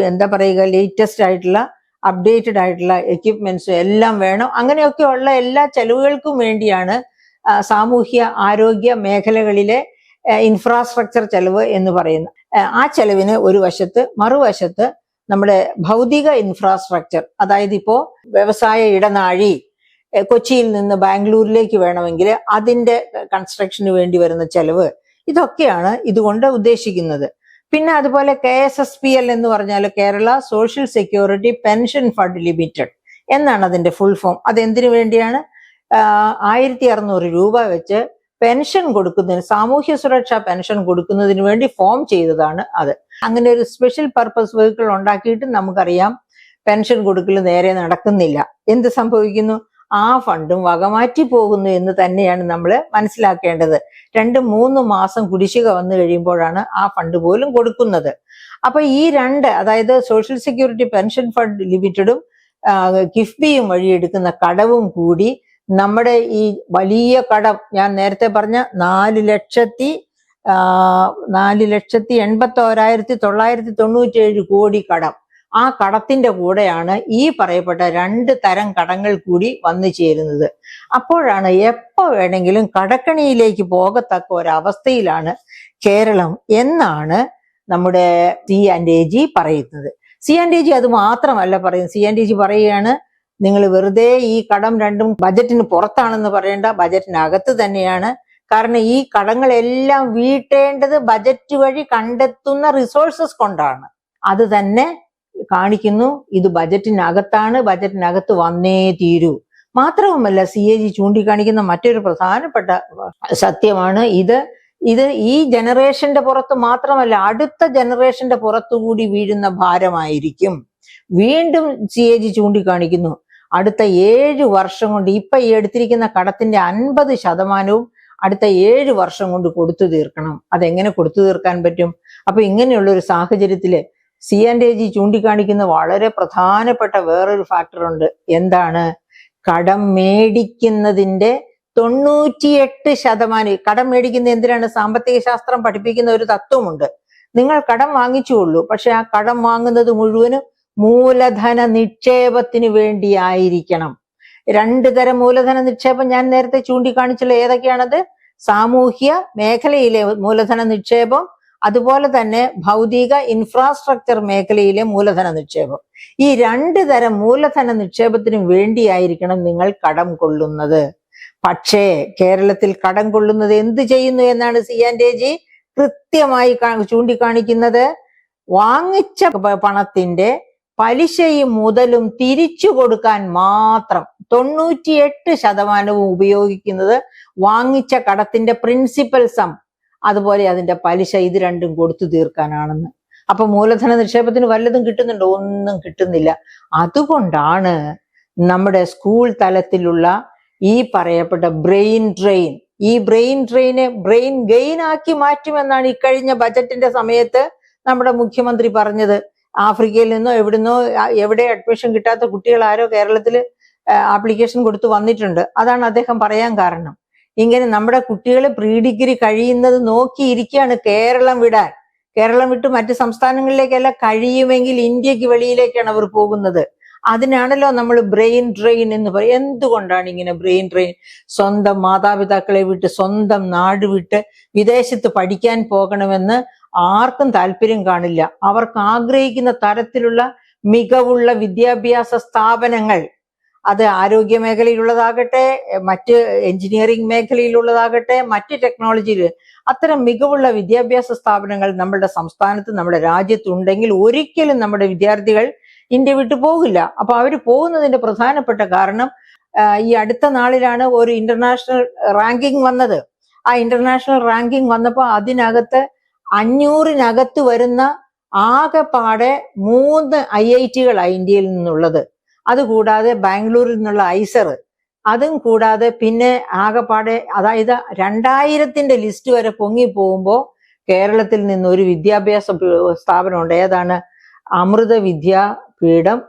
എന്താ പറയുക, ലേറ്റസ്റ്റ് ആയിട്ടുള്ള അപ്ഡേറ്റഡ് ആയിട്ടുള്ള എക്യുപ്മെന്റ്സും എല്ലാം വേണം. അങ്ങനെയൊക്കെയുള്ള എല്ലാ ചെലവുകൾക്കും വേണ്ടിയാണ് സാമൂഹ്യ ആരോഗ്യ മേഖലകളിലെ ഇൻഫ്രാസ്ട്രക്ചർ ചെലവ് എന്ന് പറയുന്നത്. ആ ചെലവിന് ഒരു വശത്ത്, മറുവശത്ത് നമ്മുടെ ഭൗതിക ഇൻഫ്രാസ്ട്രക്ചർ, അതായത് ഇപ്പോ വ്യവസായ ഇടനാഴി കൊച്ചിയിൽ നിന്ന് ബാംഗ്ലൂരിലേക്ക് വേണമെങ്കിൽ അതിന്റെ കൺസ്ട്രക്ഷന് വേണ്ടി വരുന്ന ചെലവ്, ഇതൊക്കെയാണ് ഇതുകൊണ്ട് ഉദ്ദേശിക്കുന്നത്. പിന്നെ അതുപോലെ KSSPL എന്ന് പറഞ്ഞാൽ Kerala social security pension fund limited എന്നാണ് അതിന്റെ ഫുൾ ഫോം. അതെന്തിനു വേണ്ടിയാണ്? 1600 രൂപ വെച്ച് പെൻഷൻ കൊടുക്കുന്നതിന്, സാമൂഹ്യ സുരക്ഷാ പെൻഷൻ കൊടുക്കുന്നതിന് വേണ്ടി ഫോം ചെയ്തതാണ് അത്. അങ്ങനെ ഒരു സ്പെഷ്യൽ പർപ്പസ് വെഹിക്കിൾ ഉണ്ടാക്കിയിട്ട് നമുക്കറിയാം പെൻഷൻ കൊടുക്കൽ നേരെ നടക്കുന്നില്ല. എന്ത് സംഭവിക്കുന്നു? ആ ഫണ്ടും വകമാറ്റി പോകുന്നു എന്ന് തന്നെയാണ് നമ്മൾ മനസ്സിലാക്കേണ്ടത്. 2-3 മാസം കുടിശ്ശിക വന്നു കഴിയുമ്പോഴാണ് ആ ഫണ്ട് പോലും കൊടുക്കുന്നത്. അപ്പൊ ഈ രണ്ട്, അതായത് സോഷ്യൽ സെക്യൂരിറ്റി പെൻഷൻ ഫണ്ട് ലിമിറ്റഡും കിഫ്ബിയും വഴി എടുക്കുന്ന കടവും കൂടി നമ്മുടെ ഈ വലിയ കടം, ഞാൻ നേരത്തെ പറഞ്ഞ 4,81,997 കോടി കടം, ആ കടത്തിന്റെ കൂടെയാണ് ഈ പറയപ്പെട്ട 2 തരം കടങ്ങൾ കൂടി വന്നു ചേരുന്നത്. അപ്പോഴാണ് എപ്പോ വേണമെങ്കിലും കടക്കണിയിലേക്ക് പോകത്തക്ക ഒരവസ്ഥയിലാണ് കേരളം എന്നാണ് നമ്മുടെ C&AG പറയുന്നത്. C&AG അത് മാത്രമല്ല പറയുന്നത്. C&AG പറയുകയാണ്, നിങ്ങൾ വെറുതെ ഈ കടം രണ്ടും ബജറ്റിന് പുറത്താണെന്ന് പറയേണ്ട, ബജറ്റിനകത്ത് തന്നെയാണ്. കാരണം ഈ കടങ്ങളെല്ലാം വീട്ടേണ്ടത് ബജറ്റ് വഴി കണ്ടെത്തുന്ന റിസോഴ്സസ് കൊണ്ടാണ്. അത് തന്നെ കാണിക്കുന്നു. ഇത് ബജറ്റിനകത്താണ്, ബജറ്റിനകത്ത് വന്നേ തീരൂ. മാത്രവുമല്ല CAG ചൂണ്ടിക്കാണിക്കുന്ന മറ്റൊരു പ്രധാനപ്പെട്ട സത്യമാണ് ഇത് ഈ ജനറേഷന്റെ പുറത്ത് മാത്രമല്ല, അടുത്ത ജനറേഷന്റെ പുറത്തുകൂടി വീഴുന്ന ഭാരമായിരിക്കും. വീണ്ടും CAG ചൂണ്ടിക്കാണിക്കുന്നു, അടുത്ത 7 വർഷം കൊണ്ട് ഇപ്പൊ ഈ എടുത്തിരിക്കുന്ന കടത്തിന്റെ 50% അടുത്ത 7 വർഷം കൊണ്ട് കൊടുത്തു തീർക്കണം. അതെങ്ങനെ കൊടുത്തു തീർക്കാൻ പറ്റും? അപ്പൊ ഇങ്ങനെയുള്ള ഒരു സാഹചര്യത്തില് C&AG ചൂണ്ടിക്കാണിക്കുന്ന വളരെ പ്രധാനപ്പെട്ട വേറൊരു ഫാക്ടർ ഉണ്ട്. എന്താണ്? കടം മേടിക്കുന്നതിന്റെ 98%. കടം മേടിക്കുന്ന എന്തിനാണ്? സാമ്പത്തിക ശാസ്ത്രം പഠിപ്പിക്കുന്ന ഒരു തത്വമുണ്ട്. നിങ്ങൾ കടം വാങ്ങിച്ചുള്ളൂ, പക്ഷെ ആ കടം വാങ്ങുന്നത് മുഴുവനും മൂലധന നിക്ഷേപത്തിന് വേണ്ടിയായിരിക്കണം. 2 തരം മൂലധന നിക്ഷേപം ഞാൻ നേരത്തെ ചൂണ്ടിക്കാണിച്ചുള്ള ഏതൊക്കെയാണത്? സാമൂഹ്യ മേഖലയിലെ മൂലധന നിക്ഷേപം, അതുപോലെ തന്നെ ഭൗതിക ഇൻഫ്രാസ്ട്രക്ചർ മേഖലയിലെ മൂലധന നിക്ഷേപം. ഈ 2 തരം മൂലധന നിക്ഷേപത്തിന് വേണ്ടിയായിരിക്കണം നിങ്ങൾ കടം കൊള്ളുന്നത്. പക്ഷേ കേരളത്തിൽ കടം കൊള്ളുന്നത് എന്ത് ചെയ്യുന്നു എന്നാണ് C&AG കൃത്യമായി ചൂണ്ടിക്കാണിക്കുന്നത്. വാങ്ങിച്ച പണത്തിന്റെ പലിശയും മുതലും തിരിച്ചു കൊടുക്കാൻ മാത്രം 98% ഉപയോഗിക്കുന്നത് വാങ്ങിച്ച കടത്തിന്റെ പ്രിൻസിപ്പൽ സം, അതുപോലെ അതിന്റെ പലിശ, ഇത് രണ്ടും കൊടുത്തു തീർക്കാനാണെന്ന്. അപ്പൊ മൂലധന നിക്ഷേപത്തിന് വല്ലതും കിട്ടുന്നുണ്ടോ? ഒന്നും കിട്ടുന്നില്ല. അതുകൊണ്ടാണ് നമ്മുടെ സ്കൂൾ തലത്തിലുള്ള ഈ പറയപ്പെട്ട ബ്രെയിൻ ഡ്രെയിൻ, ഈ ബ്രെയിൻ ഡ്രെയിനെ ബ്രെയിൻ ഗെയിൻ ആക്കി മാറ്റുമെന്നാണ് ഇക്കഴിഞ്ഞ ബജറ്റിന്റെ സമയത്ത് നമ്മുടെ മുഖ്യമന്ത്രി പറഞ്ഞത്. ആഫ്രിക്കയിൽ നിന്നോ എവിടെ അഡ്മിഷൻ കിട്ടാത്ത കുട്ടികൾ ആരോ കേരളത്തിൽ ആപ്ലിക്കേഷൻ കൊടുത്തു വന്നിട്ടുണ്ട്. അതാണ് അദ്ദേഹം പറയാൻ കാരണം. ഇങ്ങനെ നമ്മുടെ കുട്ടികൾ പ്രീ ഡിഗ്രി കഴിയുന്നത് നോക്കിയിരിക്കുകയാണ് കേരളം വിടാൻ. കേരളം വിട്ട് മറ്റ് സംസ്ഥാനങ്ങളിലേക്കല്ല, കഴിയുമെങ്കിൽ ഇന്ത്യക്ക് വെളിയിലേക്കാണ് അവർ പോകുന്നത്. അതിനാണല്ലോ നമ്മൾ ബ്രെയിൻ ഡ്രെയിൻ എന്ന് പറയും. എന്തുകൊണ്ടാണ് ഇങ്ങനെ ബ്രെയിൻ ഡ്രെയിൻ? സ്വന്തം മാതാപിതാക്കളെ വിട്ട്, സ്വന്തം നാട് വിട്ട് വിദേശത്ത് പഠിക്കാൻ പോകണമെന്ന് ആർക്കും താല്പര്യം കാണില്ല. അവർക്ക് ആഗ്രഹിക്കുന്ന തരത്തിലുള്ള മികവുള്ള വിദ്യാഭ്യാസ സ്ഥാപനങ്ങൾ, അത് ആരോഗ്യ മേഖലയിലുള്ളതാകട്ടെ, മറ്റ് എഞ്ചിനീയറിംഗ് മേഖലയിലുള്ളതാകട്ടെ, മറ്റ് ടെക്നോളജിയിൽ, അത്തരം മികവുള്ള വിദ്യാഭ്യാസ സ്ഥാപനങ്ങൾ നമ്മുടെ സംസ്ഥാനത്ത്, നമ്മുടെ രാജ്യത്തുണ്ടെങ്കിൽ ഒരിക്കലും നമ്മുടെ വിദ്യാർത്ഥികൾ ഇന്ത്യ വിട്ടു പോകില്ല. അപ്പൊ അവർ പോകുന്നതിന്റെ പ്രധാനപ്പെട്ട കാരണം, ഈ അടുത്ത നാളിലാണ് ഒരു ഇന്റർനാഷണൽ റാങ്കിങ് വന്നത്. ആ ഇന്റർനാഷണൽ റാങ്കിങ് വന്നപ്പോൾ അതിനകത്ത് 500-നകത്ത് വരുന്ന ആകെപ്പാടെ 3 IIT-കളാണ് ഇന്ത്യയിൽ നിന്നുള്ളത്. അതുകൂടാതെ ബാംഗ്ലൂരിൽ നിന്നുള്ള ഐസർ, അതും കൂടാതെ പിന്നെ ആകെപ്പാടെ അതായത് 2000-ന്റെ ലിസ്റ്റ് വരെ പൊങ്ങി പോകുമ്പോൾ കേരളത്തിൽ നിന്ന് ഒരു വിദ്യാഭ്യാസ സ്ഥാപനമുണ്ട്. ഏതാണ്? അമൃത വിദ്യാപീഠം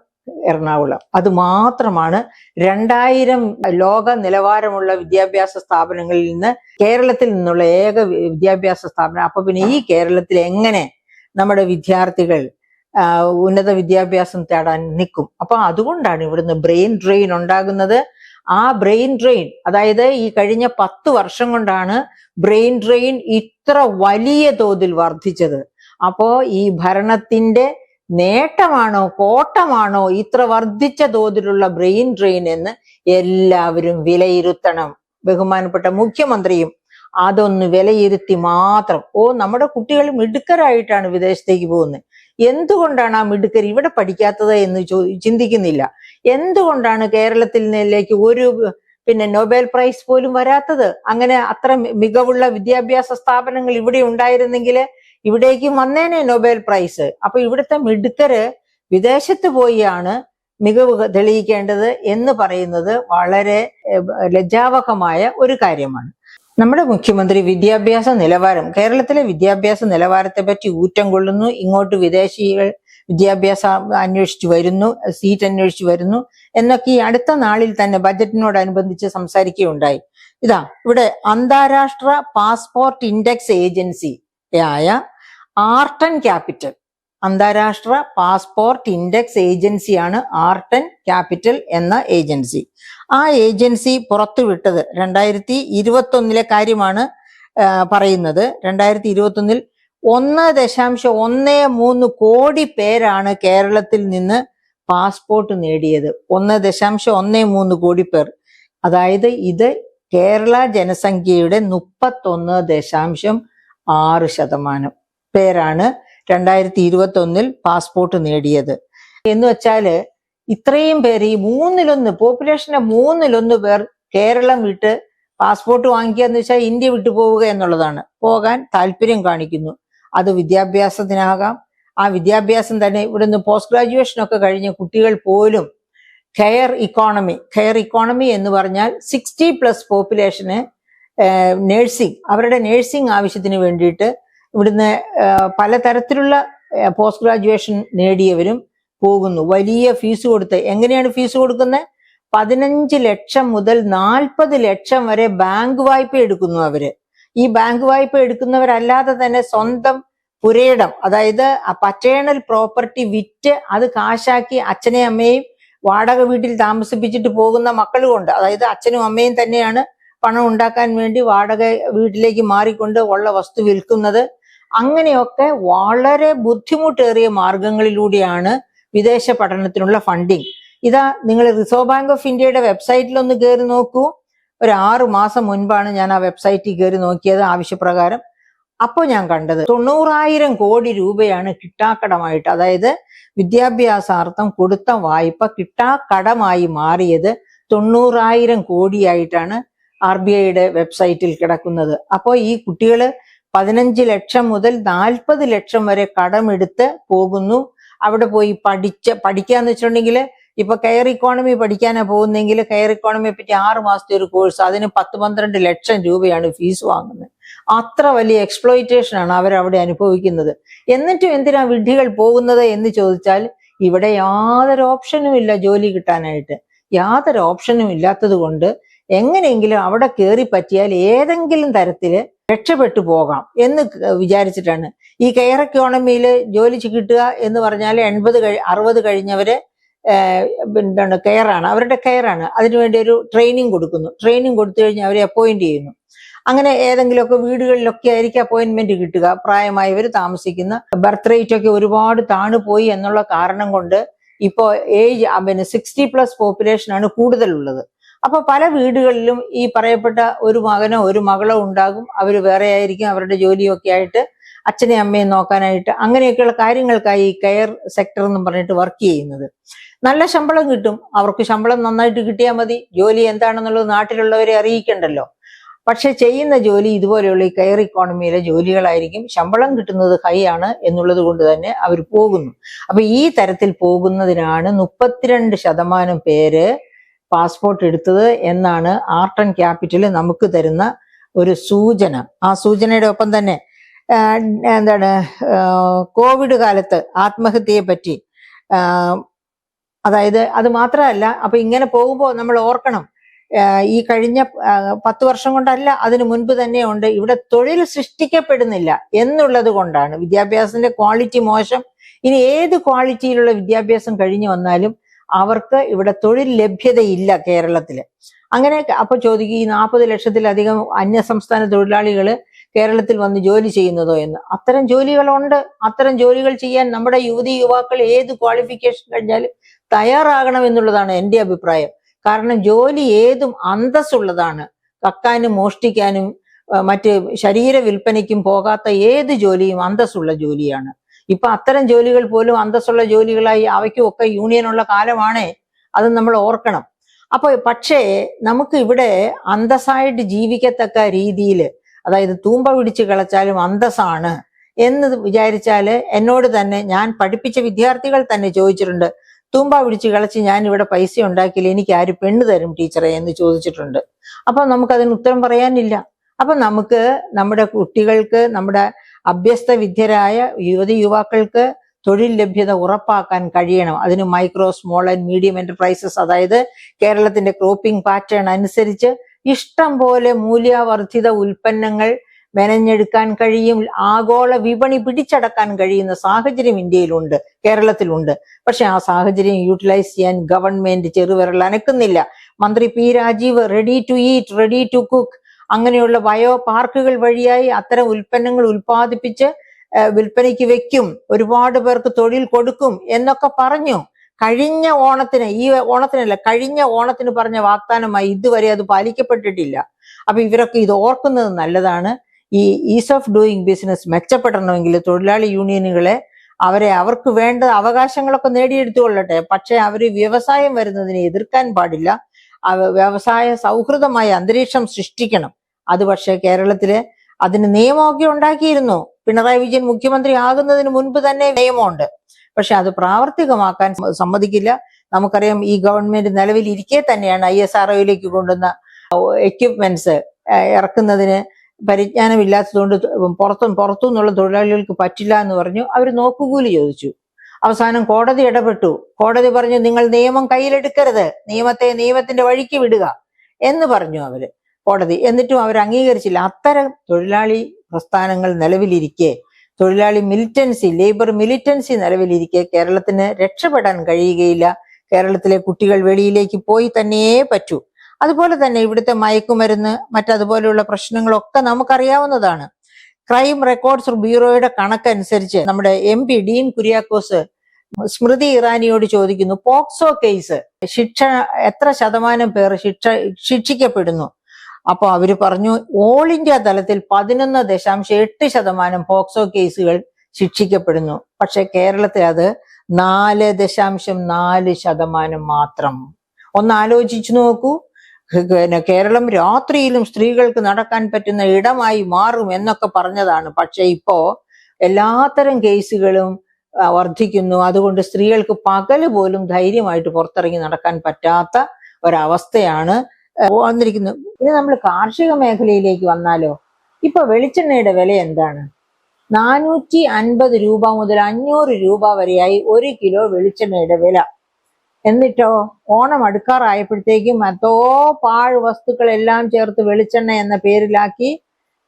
എറണാകുളം. അത് മാത്രമാണ് 2000 ലോക നിലവാരമുള്ള വിദ്യാഭ്യാസ സ്ഥാപനങ്ങളിൽ നിന്ന് കേരളത്തിൽ നിന്നുള്ള ഏക വിദ്യാഭ്യാസ സ്ഥാപനം. അപ്പൊ പിന്നെ ഈ കേരളത്തിൽ എങ്ങനെ നമ്മുടെ വിദ്യാർത്ഥികൾ ഉന്നത വിദ്യാഭ്യാസം തേടാൻ നിൽക്കും? അപ്പൊ അതുകൊണ്ടാണ് ഇവിടുന്ന് ബ്രെയിൻ ഡ്രെയിൻ ഉണ്ടാകുന്നത്. ആ ബ്രെയിൻ ഡ്രെയിൻ, അതായത് ഈ കഴിഞ്ഞ 10 വർഷം കൊണ്ടാണ് ബ്രെയിൻ ഡ്രെയിൻ ഇത്ര വലിയ തോതിൽ വർദ്ധിച്ചത്. അപ്പോ ഈ ഭരണത്തിന്റെ നേട്ടമാണോ കോട്ടമാണോ ഇത്ര വർദ്ധിച്ച തോതിലുള്ള ബ്രെയിൻ ഡ്രെയിൻ എന്ന് എല്ലാവരും വിലയിരുത്തണം. ബഹുമാനപ്പെട്ട മുഖ്യമന്ത്രിയും അതൊന്ന് വിലയിരുത്തി മാത്രം. നമ്മുടെ കുട്ടികൾ മിടുക്കരായിട്ടാണ് വിദേശത്തേക്ക് പോകുന്നത്. എന്തുകൊണ്ടാണ് ആ മിടുക്കർ ഇവിടെ പഠിക്കാത്തത് എന്ന് ചിന്തിക്കുന്നില്ല. എന്തുകൊണ്ടാണ് കേരളത്തിലേക്ക് ഒരു നൊബേൽ പ്രൈസ് പോലും വരാത്തത്? അങ്ങനെ അത്ര മികവുള്ള വിദ്യാഭ്യാസ സ്ഥാപനങ്ങൾ ഇവിടെ ഉണ്ടായിരുന്നെങ്കിൽ ഇവിടേക്ക് വന്നേനെ നൊബേൽ പ്രൈസ്. അപ്പൊ ഇവിടുത്തെ മിടുക്കര് വിദേശത്ത് പോയാണ് മികവ് തെളിയിക്കേണ്ടത് എന്ന് പറയുന്നത് വളരെ ലജ്ജാവഹമായ ഒരു കാര്യമാണ്. നമ്മുടെ മുഖ്യമന്ത്രി വിദ്യാഭ്യാസ നിലവാരം, കേരളത്തിലെ വിദ്യാഭ്യാസ നിലവാരത്തെ പറ്റി ഊറ്റം കൊള്ളുന്നു. ഇങ്ങോട്ട് വിദേശികൾ വിദ്യാഭ്യാസം അന്വേഷിച്ചു വരുന്നു, സീറ്റ് അന്വേഷിച്ചു വരുന്നു എന്നൊക്കെ ഈ അടുത്ത നാളിൽ തന്നെ ബജറ്റിനോടനുബന്ധിച്ച് സംസാരിക്കുകയുണ്ടായി. ഇവിടെ അന്താരാഷ്ട്ര പാസ്പോർട്ട് ഇൻഡെക്സ് ഏജൻസി ആയ ആർട്ടൺ ക്യാപിറ്റൽ, അന്താരാഷ്ട്ര പാസ്പോർട്ട് ഇൻഡെക്സ് ഏജൻസിയാണ് ആർട്ടൺ ക്യാപിറ്റൽ എന്ന ഏജൻസി. ആ ഏജൻസി പുറത്തുവിട്ടത് 2021 കാര്യമാണ് പറയുന്നത്. 2021 1.13 കോടി പേരാണ് കേരളത്തിൽ നിന്ന് പാസ്പോർട്ട് നേടിയത്. 1.13 കോടി പേർ. അതായത് ഇത് കേരള ജനസംഖ്യയുടെ 31.6% പേരാണ് 2021 പാസ്പോർട്ട് നേടിയത്. എന്ന് വെച്ചാല് ഇത്രയും പേര്, ഈ 1/3 പോപ്പുലേഷന്റെ 1/3 പേർ കേരളം വിട്ട് പാസ്പോർട്ട് വാങ്ങിക്കുക എന്ന് വെച്ചാൽ ഇന്ത്യ വിട്ടു പോവുക എന്നുള്ളതാണ്. പോകാൻ താല്പര്യം കാണിക്കുന്നു. അത് വിദ്യാഭ്യാസത്തിനാകാം. ആ വിദ്യാഭ്യാസം തന്നെ ഇവിടുന്ന് പോസ്റ്റ് ഗ്രാജുവേഷൻ ഒക്കെ കഴിഞ്ഞ കുട്ടികൾ പോലും കെയർ ഇക്കോണമി എന്ന് പറഞ്ഞാൽ 60+ പോപ്പുലേഷന് നേഴ്സിംഗ്, അവരുടെ നേഴ്സിംഗ് ആവശ്യത്തിന് വേണ്ടിയിട്ട് ഇവിടുന്ന് പലതരത്തിലുള്ള പോസ്റ്റ് ഗ്രാജുവേഷൻ നേടിയവരും പോകുന്നു. വലിയ ഫീസ് കൊടുത്ത്. എങ്ങനെയാണ് ഫീസ് കൊടുക്കുന്നത്? 15 ലക്ഷം മുതൽ 40 ലക്ഷം വരെ ബാങ്ക് വായ്പ എടുക്കുന്നു അവര്. ഈ ബാങ്ക് വായ്പ എടുക്കുന്നവരല്ലാതെ തന്നെ സ്വന്തം പുരയിടം, അതായത് പറ്റേണൽ പ്രോപ്പർട്ടി വിറ്റ് അത് കാശാക്കി അച്ഛനെയും അമ്മയും വാടക വീട്ടിൽ താമസിപ്പിച്ചിട്ട് പോകുന്ന മക്കളുമുണ്ട്. അതായത് അച്ഛനും അമ്മയും തന്നെയാണ് പണം ഉണ്ടാക്കാൻ വേണ്ടി വാടക വീട്ടിലേക്ക് മാറിക്കൊണ്ട് ഉള്ള വസ്തു വിൽക്കുന്നത്. അങ്ങനെയൊക്കെ വളരെ ബുദ്ധിമുട്ടേറിയ മാർഗങ്ങളിലൂടെയാണ് വിദേശ പഠനത്തിനുള്ള ഫണ്ടിങ്. നിങ്ങൾ റിസർവ് ബാങ്ക് ഓഫ് ഇന്ത്യയുടെ വെബ്സൈറ്റിൽ ഒന്ന് കയറി നോക്കൂ. ഒരു 6 മാസം മുൻപാണ് ഞാൻ ആ വെബ്സൈറ്റിൽ കയറി നോക്കിയത് ആവശ്യപ്രകാരം. അപ്പോൾ ഞാൻ കണ്ടത് 90,000 കോടി രൂപയാണ് കിട്ടാക്കടമായിട്ട്, അതായത് വിദ്യാഭ്യാസാർത്ഥം കൊടുത്ത വായ്പ കിട്ടാക്കടമായി മാറിയത് 90,000 കോടിയായിട്ടാണ് RBIയുടെ വെബ്സൈറ്റിൽ കിടക്കുന്നത്. അപ്പോൾ ഈ കുട്ടികള് 15 ലക്ഷം മുതൽ 40 ലക്ഷം വരെ കടമെടുത്ത് പോകുന്നു. അവിടെ പോയി പഠിക്കാന്ന് വെച്ചിട്ടുണ്ടെങ്കിൽ ഇപ്പൊ കെയർ ഇക്കോണമി പഠിക്കാനാ പോകുന്നെങ്കിൽ കെയർ ഇക്കോണമിയെ പറ്റി 6 മാസത്തെ ഒരു കോഴ്സ്, അതിന് 10-12 ലക്ഷം രൂപയാണ് ഫീസ് വാങ്ങുന്നത്. അത്ര വലിയ എക്സ്പ്ലോയിറ്റേഷൻ ആണ് അവരവിടെ അനുഭവിക്കുന്നത്. എന്നിട്ടും എന്തിനാ വിഡ്ഢികൾ പോകുന്നത് എന്ന് ചോദിച്ചാൽ ഇവിടെ യാതൊരു ഓപ്ഷനും ഇല്ല ജോലി കിട്ടാനായിട്ട്. യാതൊരു ഓപ്ഷനും ഇല്ലാത്തത് കൊണ്ട് എങ്ങനെയെങ്കിലും അവിടെ കയറി പറ്റിയാൽ ഏതെങ്കിലും തരത്തില് രക്ഷപ്പെട്ടു പോകാം എന്ന് വിചാരിച്ചിട്ടാണ്. ഈ കെയർ ഇക്കോണമിയിൽ ജോലി കിട്ടുക എന്ന് പറഞ്ഞാൽ 80-60 കഴിഞ്ഞവര് കെയറാണ്, അവരുടെ കെയറാണ്. അതിനുവേണ്ടി ഒരു ട്രെയിനിങ് കൊടുക്കുന്നു. ട്രെയിനിങ് കൊടുത്തു കഴിഞ്ഞാൽ അവരെ അപ്പോയിന്റ് ചെയ്യുന്നു. അങ്ങനെ ഏതെങ്കിലുമൊക്കെ വീടുകളിലൊക്കെ ആയിരിക്കും അപ്പോയിന്റ്മെന്റ് കിട്ടുക. പ്രായമായവർ താമസിക്കുന്ന, ബർത്ത് റേറ്റ് ഒക്കെ ഒരുപാട് താണുപോയി എന്നുള്ള കാരണം കൊണ്ട് ഇപ്പോൾ 60+ പോപ്പുലേഷനാണ് കൂടുതലുള്ളത്. അപ്പൊ പല വീടുകളിലും ഈ പറയപ്പെട്ട ഒരു മകനോ ഒരു മകളോ ഉണ്ടാകും. അവർ വേറെ ആയിരിക്കും, അവരുടെ ജോലിയൊക്കെ ആയിട്ട് അച്ഛനെയും അമ്മയും നോക്കാനായിട്ട് അങ്ങനെയൊക്കെയുള്ള കാര്യങ്ങൾക്കായി ഈ കെയർ സെക്ടർ എന്ന് പറഞ്ഞിട്ട് വർക്ക് ചെയ്യുന്നത്. നല്ല ശമ്പളം കിട്ടും. അവർക്ക് ശമ്പളം നന്നായിട്ട് കിട്ടിയാൽ മതി. ജോലി എന്താണെന്നുള്ളത് നാട്ടിലുള്ളവരെ അറിയിക്കണ്ടല്ലോ. പക്ഷെ ചെയ്യുന്ന ജോലി ഇതുപോലെയുള്ള ഈ കെയർ ഇക്കോണമിയിലെ ജോലികളായിരിക്കും. ശമ്പളം കിട്ടുന്നത് ഹൈ ആണ് എന്നുള്ളത് കൊണ്ട് തന്നെ അവർ പോകുന്നു. അപ്പൊ ഈ തരത്തിൽ പോകുന്നതിനാണ് 32% പേര് പാസ്പോർട്ട് എടുത്തത് എന്നാണ് ആർട്ട് ആൻഡ് ക്യാപിറ്റൽ നമുക്ക് തരുന്ന ഒരു സൂചന. ആ സൂചനയുടെ ഒപ്പം തന്നെ എന്താണ് കോവിഡ് കാലത്ത് ആത്മഹത്യയെ പറ്റി, അതായത് അത് മാത്രമല്ല, അപ്പൊ ഇങ്ങനെ പോകുമ്പോൾ നമ്മൾ ഓർക്കണം, ഈ കഴിഞ്ഞ 10 വർഷം കൊണ്ടല്ല, അതിനു മുൻപ് തന്നെ ഉണ്ട്, ഇവിടെ തൊഴിൽ സൃഷ്ടിക്കപ്പെടുന്നില്ല എന്നുള്ളത് കൊണ്ടാണ്. വിദ്യാഭ്യാസത്തിന്റെ ക്വാളിറ്റി മോശം. ഇനി ഏത് ക്വാളിറ്റിയിലുള്ള വിദ്യാഭ്യാസം കഴിഞ്ഞു വന്നാലും അവർക്ക് ഇവിടെ തൊഴിൽ ലഭ്യതയില്ല കേരളത്തില്. അങ്ങനെ അപ്പൊ ചോദിക്കും, ഈ 40 ലക്ഷത്തിലധികം അന്യസംസ്ഥാന തൊഴിലാളികള് കേരളത്തിൽ വന്ന് ജോലി ചെയ്യുന്നതോ എന്ന്. അത്തരം ജോലികളുണ്ട്. അത്തരം ജോലികൾ ചെയ്യാൻ നമ്മുടെ യുവതി യുവാക്കൾ ഏത് ക്വാളിഫിക്കേഷൻ കഴിഞ്ഞാലും തയ്യാറാകണം എന്നുള്ളതാണ് എൻ്റെ അഭിപ്രായം. കാരണം ജോലി ഏതും അന്തസ്സുള്ളതാണ്. കക്കാനും മോഷ്ടിക്കാനും മറ്റ് ശരീര വിൽപ്പനയ്ക്കും പോകാത്ത ഏത് ജോലിയും അന്തസ്സുള്ള ജോലിയാണ്. ഇപ്പൊ അത്തരം ജോലികൾ പോലും അന്തസ്സുള്ള ജോലികളായി അവയ്ക്കും ഒക്കെ യൂണിയനുള്ള കാലമാണേ, അത് നമ്മൾ ഓർക്കണം. അപ്പൊ പക്ഷേ നമുക്ക് ഇവിടെ അന്തസ്സായിട്ട് ജീവിക്കത്തക്ക രീതിയിൽ, അതായത് തൂമ്പ പിടിച്ച് കളിച്ചാലും അന്തസ്സാണ് എന്ന് വിചാരിച്ചാല്, എന്നോട് തന്നെ ഞാൻ പഠിപ്പിച്ച വിദ്യാർത്ഥികൾ തന്നെ ചോദിച്ചിട്ടുണ്ട്, തൂമ്പ പിടിച്ച് കളിച്ച് ഞാൻ ഇവിടെ പൈസ ഉണ്ടാക്കിയില്ല, എനിക്ക് ആര് പെണ്ണ് തരും ടീച്ചറെ എന്ന് ചോദിച്ചിട്ടുണ്ട്. അപ്പൊ നമുക്കതിന് ഉത്തരം പറയാനില്ല. അപ്പൊ നമുക്ക് നമ്മുടെ കുട്ടികൾക്ക്, നമ്മുടെ അഭ്യസ്ത വിദ്യരായ യുവതി യുവാക്കൾക്ക് തൊഴിൽ ലഭ്യത ഉറപ്പാക്കാൻ കഴിയണം. അതിന് micro, small and medium enterprises, അതായത് കേരളത്തിന്റെ ക്രോപ്പിംഗ് പാറ്റേൺ അനുസരിച്ച് ഇഷ്ടം പോലെ മൂല്യവർദ്ധിത ഉൽപ്പന്നങ്ങൾ മെനഞ്ഞെടുക്കാൻ കഴിയും. ആഗോള വിപണി പിടിച്ചടക്കാൻ കഴിയുന്ന സാഹചര്യം ഇന്ത്യയിലുണ്ട്, കേരളത്തിലുണ്ട്. പക്ഷെ ആ സാഹചര്യം യൂട്ടിലൈസ് ചെയ്യാൻ ഗവൺമെന്റ് ചെറുവിരൽ അനക്കുന്നില്ല. മന്ത്രി P Rajeev ready to eat, ready to cook അങ്ങനെയുള്ള ബയോ പാർക്കുകൾ വഴിയായി അത്തരം ഉൽപ്പന്നങ്ങൾ ഉൽപ്പാദിപ്പിച്ച് വിൽപ്പനയ്ക്ക് വെക്കും, ഒരുപാട് പേർക്ക് തൊഴിൽ കൊടുക്കും എന്നൊക്കെ പറഞ്ഞു. കഴിഞ്ഞ ഓണത്തിന്, ഈ ഓണത്തിനല്ല, കഴിഞ്ഞ ഓണത്തിന് പറഞ്ഞ വാഗ്ദാനമായി ഇതുവരെ അത് പാലിക്കപ്പെട്ടിട്ടില്ല. അപ്പൊ ഇവരൊക്കെ ഇത് ഓർക്കുന്നത് നല്ലതാണ്. ഈ ഈസ് ഓഫ് ഡൂയിങ് ബിസിനസ് മെച്ചപ്പെടണമെങ്കിൽ തൊഴിലാളി യൂണിയനുകളെ അവർക്ക് വേണ്ട അവകാശങ്ങളൊക്കെ നേടിയെടുത്തുകൊള്ളട്ടെ. പക്ഷെ അവര് വ്യവസായം വരുന്നതിനെ എതിർക്കാൻ പാടില്ല. വ്യവസായ സൗഹൃദമായ അന്തരീക്ഷം സൃഷ്ടിക്കണം. അത് പക്ഷെ കേരളത്തില് അതിന് നിയമമൊക്കെ ഉണ്ടാക്കിയിരുന്നു. പിണറായി വിജയൻ മുഖ്യമന്ത്രി ആകുന്നതിന് മുൻപ് തന്നെ നിയമമുണ്ട്. പക്ഷെ അത് പ്രാവർത്തികമാക്കാൻ സമ്മതിക്കില്ല. നമുക്കറിയാം, ഈ ഗവൺമെന്റ് നിലവിലിരിക്കെ തന്നെയാണ് ISROയിലേക്ക് കൊണ്ടുവന്ന എക്യുപ്മെന്റ്സ് ഇറക്കുന്നതിന് പരിജ്ഞാനമില്ലാത്തതുകൊണ്ട് പുറത്തുനിന്നുള്ള തൊഴിലാളികൾക്ക് പറ്റില്ല എന്ന് പറഞ്ഞു. അവർ നോക്കുകൂലി ചോദിച്ചു. അവസാനം കോടതി ഇടപെട്ടു. കോടതി പറഞ്ഞു, നിങ്ങൾ നിയമം കയ്യിലെടുക്കരുത്, നിയമത്തിന്റെ വഴിക്ക് വിടുക എന്ന് പറഞ്ഞു അവര്, കോടതി. എന്നിട്ടും അവർ അംഗീകരിച്ചില്ല. അത്തരം തൊഴിലാളി പ്രസ്ഥാനങ്ങൾ നിലവിലിരിക്കെ, തൊഴിലാളി മിലിറ്റൻസി, ലേബർ മിലിറ്റൻസി നിലവിലിരിക്കെ കേരളത്തിന് രക്ഷപ്പെടാൻ കഴിയുകയില്ല. കേരളത്തിലെ കുട്ടികൾ വെളിയിലേക്ക് പോയി തന്നെയേ പറ്റൂ. അതുപോലെ തന്നെ ഇവിടുത്തെ മയക്കുമരുന്ന്, മറ്റതുപോലെയുള്ള പ്രശ്നങ്ങളൊക്കെ നമുക്കറിയാവുന്നതാണ്. ക്രൈം റെക്കോർഡ്സ് ബ്യൂറോയുടെ കണക്കനുസരിച്ച് നമ്മുടെ MP ഡീൻ കുര്യാക്കോസ് സ്മൃതി ഇറാനിയോട് ചോദിക്കുന്നു, പോക്സോ കേസ് ശിക്ഷ എത്ര ശതമാനം പേർ ശിക്ഷിക്കപ്പെടുന്നു? അപ്പൊ അവര് പറഞ്ഞു, ഓൾ ഇന്ത്യ തലത്തിൽ 11.8% പോക്സോ കേസുകൾ ശിക്ഷിക്കപ്പെടുന്നു. പക്ഷെ കേരളത്തിൽ അത് 4.4% മാത്രം. ഒന്ന് ആലോചിച്ചു നോക്കൂ. കേരളം രാത്രിയിലും സ്ത്രീകൾക്ക് നടക്കാൻ പറ്റുന്ന ഇടമായി മാറും എന്നൊക്കെ പറഞ്ഞതാണ്. പക്ഷെ ഇപ്പോ എല്ലാത്തരം കേസുകളും വർദ്ധിക്കുന്നു. അതുകൊണ്ട് സ്ത്രീകൾക്ക് പകല് പോലും ധൈര്യമായിട്ട് പുറത്തിറങ്ങി നടക്കാൻ പറ്റാത്ത ഒരവസ്ഥയാണ് വന്നിരിക്കുന്നത്. ഇനി നമ്മൾ കാർഷിക മേഖലയിലേക്ക് വന്നാലോ, ഇപ്പൊ വെളിച്ചെണ്ണയുടെ വില എന്താണ്? 450 രൂപ മുതൽ 500 രൂപ വരെയായി 1 കിലോ വെളിച്ചെണ്ണയുടെ വില. എന്നിട്ടോ ഓണം അടുക്കാറായപ്പോഴത്തേക്കും മറ്റോ പാഴ് വസ്തുക്കളെല്ലാം ചേർത്ത് വെളിച്ചെണ്ണ എന്ന പേരിലാക്കി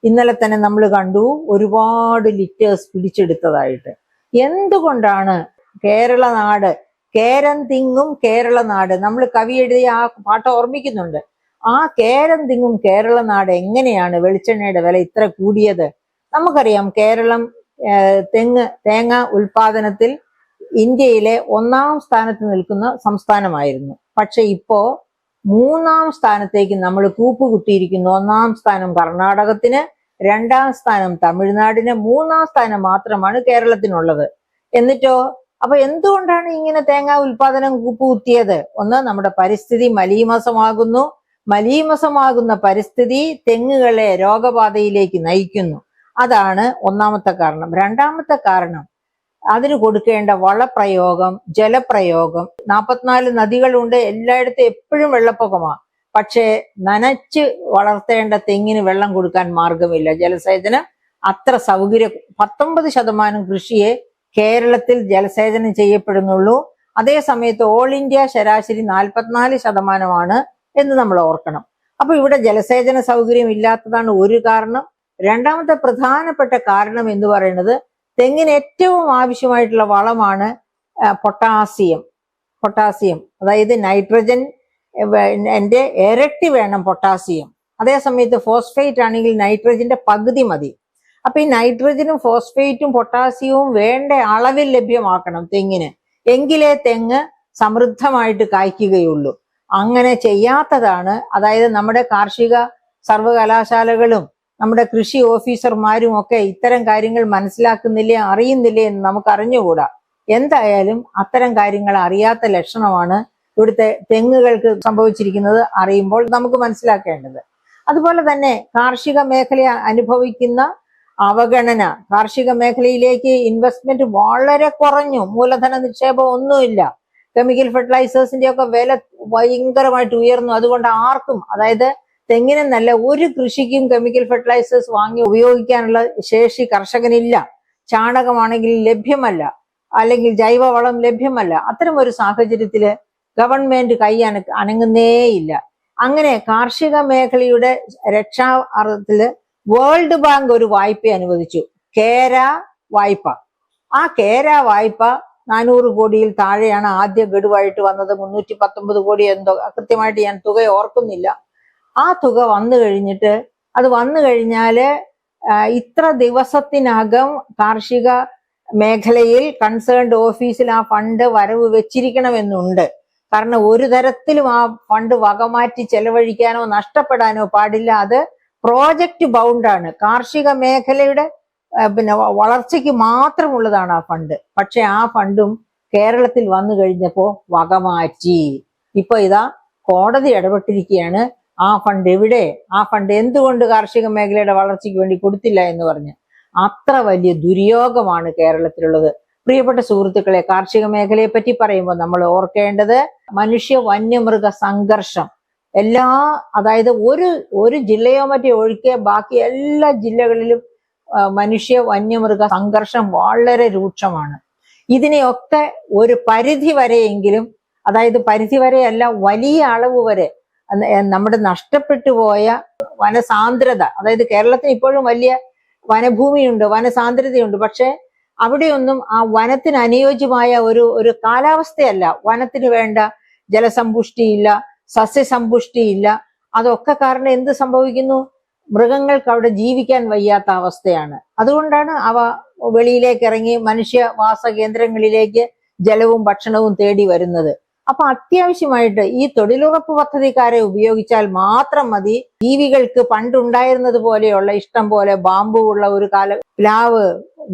ഇന്നലെ തന്നെ നമ്മൾ കണ്ടു ഒരുപാട് ലിറ്റേഴ്സ് പിടിച്ചെടുത്തതായിട്ട്. എന്തുകൊണ്ടാണ് കേരള നാട്, കേരം തിങ്ങും കേരള നാട്, നമ്മൾ കവി എഴുതിയ ആ പാട്ട് ഓർമ്മിക്കുന്നുണ്ട്. ആ കേരം തിങ്ങും കേരള നാട് എങ്ങനെയാണ് വെളിച്ചെണ്ണയുടെ വില ഇത്ര കൂടിയത്? നമുക്കറിയാം, കേരളം തേങ്ങ ഉൽപാദനത്തിൽ ഇന്ത്യയിലെ 1ാം സ്ഥാനത്ത് നിൽക്കുന്ന സംസ്ഥാനമായിരുന്നു. പക്ഷെ ഇപ്പോ 3ാം സ്ഥാനത്തേക്ക് നമ്മൾ കൂപ്പുകുത്തിയിരിക്കുന്നു. 1ാം സ്ഥാനം കർണാടകത്തിന്, 2ാം സ്ഥാനം തമിഴ്നാടിന്, 3ാം സ്ഥാനം മാത്രമാണ് കേരളത്തിനുള്ളത്. എന്നിട്ടോ അപ്പൊ എന്തുകൊണ്ടാണ് ഇങ്ങനെ തേങ്ങ ഉൽപാദനം കൂപ്പുകുത്തിയത്? ഒന്ന്, നമ്മുടെ പരിസ്ഥിതി മലീമസമാകുന്നു. മലീമസമാകുന്ന പരിസ്ഥിതി തെങ്ങുകളെ രോഗബാധയിലേക്ക് നയിക്കുന്നു. അതാണ് ഒന്നാമത്തെ കാരണം. രണ്ടാമത്തെ കാരണം അതിന് കൊടുക്കേണ്ട വളപ്രയോഗം, ജലപ്രയോഗം. 44 നദികളുണ്ട്, എല്ലായിടത്തും എപ്പോഴും വെള്ളപ്പൊക്കമാണ്. പക്ഷേ നനച്ച് വളർത്തേണ്ട തെങ്ങിന് വെള്ളം കൊടുക്കാൻ മാർഗമില്ല. ജലസേചനം അത്ര സൗകര്യം 19% കൃഷിയെ കേരളത്തിൽ ജലസേചനം ചെയ്യപ്പെടുന്നുള്ളൂ. അതേ സമയത്ത് ഓൾ ഇന്ത്യ ശരാശരി 44% എന്ന് നമ്മൾ ഓർക്കണം. അപ്പൊ ഇവിടെ ജലസേചന സൗകര്യം ഇല്ലാത്തതാണ് ഒരു കാരണം. രണ്ടാമത്തെ പ്രധാനപ്പെട്ട കാരണം എന്ന് പറയുന്നത് തെങ്ങിന് ഏറ്റവും ആവശ്യമായിട്ടുള്ള വളമാണ് പൊട്ടാസ്യം. അതായത് നൈട്രജൻ എന്റെ ഇരട്ടി വേണം പൊട്ടാസ്യം. അതേ സമയത്ത് ഫോസ്ഫേറ്റ് ആണെങ്കിൽ നൈട്രജന്റെ പകുതി മതി. അപ്പൊ ഈ നൈട്രജനും ഫോസ്ഫേറ്റും പൊട്ടാസ്യവും വേണ്ട അളവിൽ ലഭ്യമാക്കണം തെങ്ങിന്, എങ്കിലേ തെങ്ങ് സമൃദ്ധമായിട്ട് കായ്ക്കുകയുള്ളൂ. അങ്ങനെ ചെയ്യാത്തതാണ്, അതായത് നമ്മുടെ കാർഷിക സർവകലാശാലകളും നമ്മുടെ കൃഷി ഓഫീസർമാരും ഒക്കെ ഇത്തരം കാര്യങ്ങൾ മനസ്സിലാക്കുന്നില്ലേ, അറിയുന്നില്ലേ എന്ന് നമുക്ക് അറിഞ്ഞുകൂടാ. എന്തായാലും അത്തരം കാര്യങ്ങൾ അറിയാത്ത ലക്ഷണമാണ് ഇവിടുത്തെ തെങ്ങുകൾക്ക് സംഭവിച്ചിരിക്കുന്നത് അറിയുമ്പോൾ നമുക്ക് മനസ്സിലാക്കേണ്ടത്. അതുപോലെ തന്നെ കാർഷിക മേഖല അനുഭവിക്കുന്ന അവഗണന, കാർഷിക മേഖലയിലേക്ക് ഇൻവെസ്റ്റ്മെന്റ് വളരെ കുറഞ്ഞു, മൂലധന നിക്ഷേപം ഒന്നുമില്ല, കെമിക്കൽ ഫെർട്ടിലൈസേഴ്സിന്റെ ഒക്കെ വില ഭയങ്കരമായിട്ട് ഉയർന്നു. അതുകൊണ്ട് ആർക്കും, അതായത് തെങ്ങിനെന്നല്ല ഒരു കൃഷിക്കും കെമിക്കൽ ഫെർട്ടിലൈസേഴ്സ് വാങ്ങി ഉപയോഗിക്കാനുള്ള ശേഷി കർഷകനില്ല. ചാണകമാണെങ്കിൽ ലഭ്യമല്ല, അല്ലെങ്കിൽ ജൈവവളം ലഭ്യമല്ല. അത്തരം ഒരു സാഹചര്യത്തില് ഗവൺമെന്റ് കൈ അനങ്ങുന്നേയില്ല. അങ്ങനെ കാർഷിക മേഖലയുടെ രക്ഷാർത്ഥത്തില് വേൾഡ് ബാങ്ക് ഒരു വായ്പ അനുവദിച്ചു, കേര വായ്പ. ആ കേര വായ്പ 400 കോടിയിൽ താഴെയാണ് ആദ്യ ഗഡുവായിട്ട് വന്നത്. 319 കോടി എന്തോ, കൃത്യമായിട്ട് ഞാൻ തുക ഓർക്കുന്നില്ല. ആ തുക വന്നു കഴിഞ്ഞാല് ഇത്ര ദിവസത്തിനകം കാർഷിക മേഖലയിൽ കൺസേൺഡ് ഓഫീസിൽ ആ ഫണ്ട് വരവ് വെച്ചിരിക്കണമെന്നുണ്ട്. കാരണം ഒരു തരത്തിലും ആ ഫണ്ട് വകമാറ്റി ചെലവഴിക്കാനോ നഷ്ടപ്പെടാനോ പാടില്ല. അത് പ്രോജക്റ്റ് ബൗണ്ടാണ്, കാർഷിക മേഖലയുടെ വളർച്ചയ്ക്ക് മാത്രമുള്ളതാണ് ആ ഫണ്ട്. പക്ഷെ ആ ഫണ്ടും കേരളത്തിൽ വന്നു കഴിഞ്ഞപ്പോ വകമാറ്റി. ഇപ്പൊ ഇതാ കോടതി ഇടപെട്ടിരിക്കുകയാണ്. ആ ഫണ്ട് എവിടെ, ആ ഫണ്ട് എന്തുകൊണ്ട് കാർഷിക മേഖലയുടെ വളർച്ചയ്ക്ക് വേണ്ടി കൊടുത്തില്ല എന്ന് പറഞ്ഞ്. അത്ര വലിയ ദുര്യോഗമാണ് കേരളത്തിലുള്ളത്. പ്രിയപ്പെട്ട സുഹൃത്തുക്കളെ, കാർഷിക മേഖലയെ പറ്റി പറയുമ്പോൾ നമ്മൾ ഓർക്കേണ്ടത് മനുഷ്യ വന്യമൃഗ സംഘർഷം അതായത് ഒരു ജില്ലയോ മറ്റോ ഒഴികെ ബാക്കി എല്ലാ ജില്ലകളിലും മനുഷ്യ വന്യമൃഗ സംഘർഷം വളരെ രൂക്ഷമാണ്. ഇതിനെയൊക്കെ ഒരു പരിധി വരെയെങ്കിലും, അതായത് പരിധി വരെയല്ല, വലിയ അളവ് വരെ നമ്മുടെ നഷ്ടപ്പെട്ടു പോയ വനസാന്ദ്രത, അതായത് കേരളത്തിന് ഇപ്പോഴും വലിയ വനഭൂമിയുണ്ട്, വനസാന്ദ്രതയുണ്ട്. പക്ഷെ അവിടെയൊന്നും ആ വനത്തിന് അനുയോജ്യമായ ഒരു കാലാവസ്ഥയല്ല. വനത്തിന് വേണ്ട ജലസമ്പുഷ്ടിയില്ല, സസ്യസമ്പുഷ്ടിയില്ല. അതൊക്കെ കാരണം എന്ത് സംഭവിക്കുന്നു? മൃഗങ്ങൾക്ക് അവിടെ ജീവിക്കാൻ വയ്യാത്ത അവസ്ഥയാണ്. അതുകൊണ്ടാണ് അവ വെളിയിലേക്ക് ഇറങ്ങി മനുഷ്യവാസ കേന്ദ്രങ്ങളിലേക്ക് ജലവും ഭക്ഷണവും തേടി വരുന്നത്. അപ്പൊ അത്യാവശ്യമായിട്ട് ഈ തൊഴിലുറപ്പ് പദ്ധതിക്കാരെ ഉപയോഗിച്ചാൽ മാത്രം മതി. ജീവികൾക്ക് പണ്ടുണ്ടായിരുന്നത് പോലെയുള്ള ഇഷ്ടം പോലെ ബാമ്പു ഉള്ള ഒരു കാലം, പ്ലാവ്,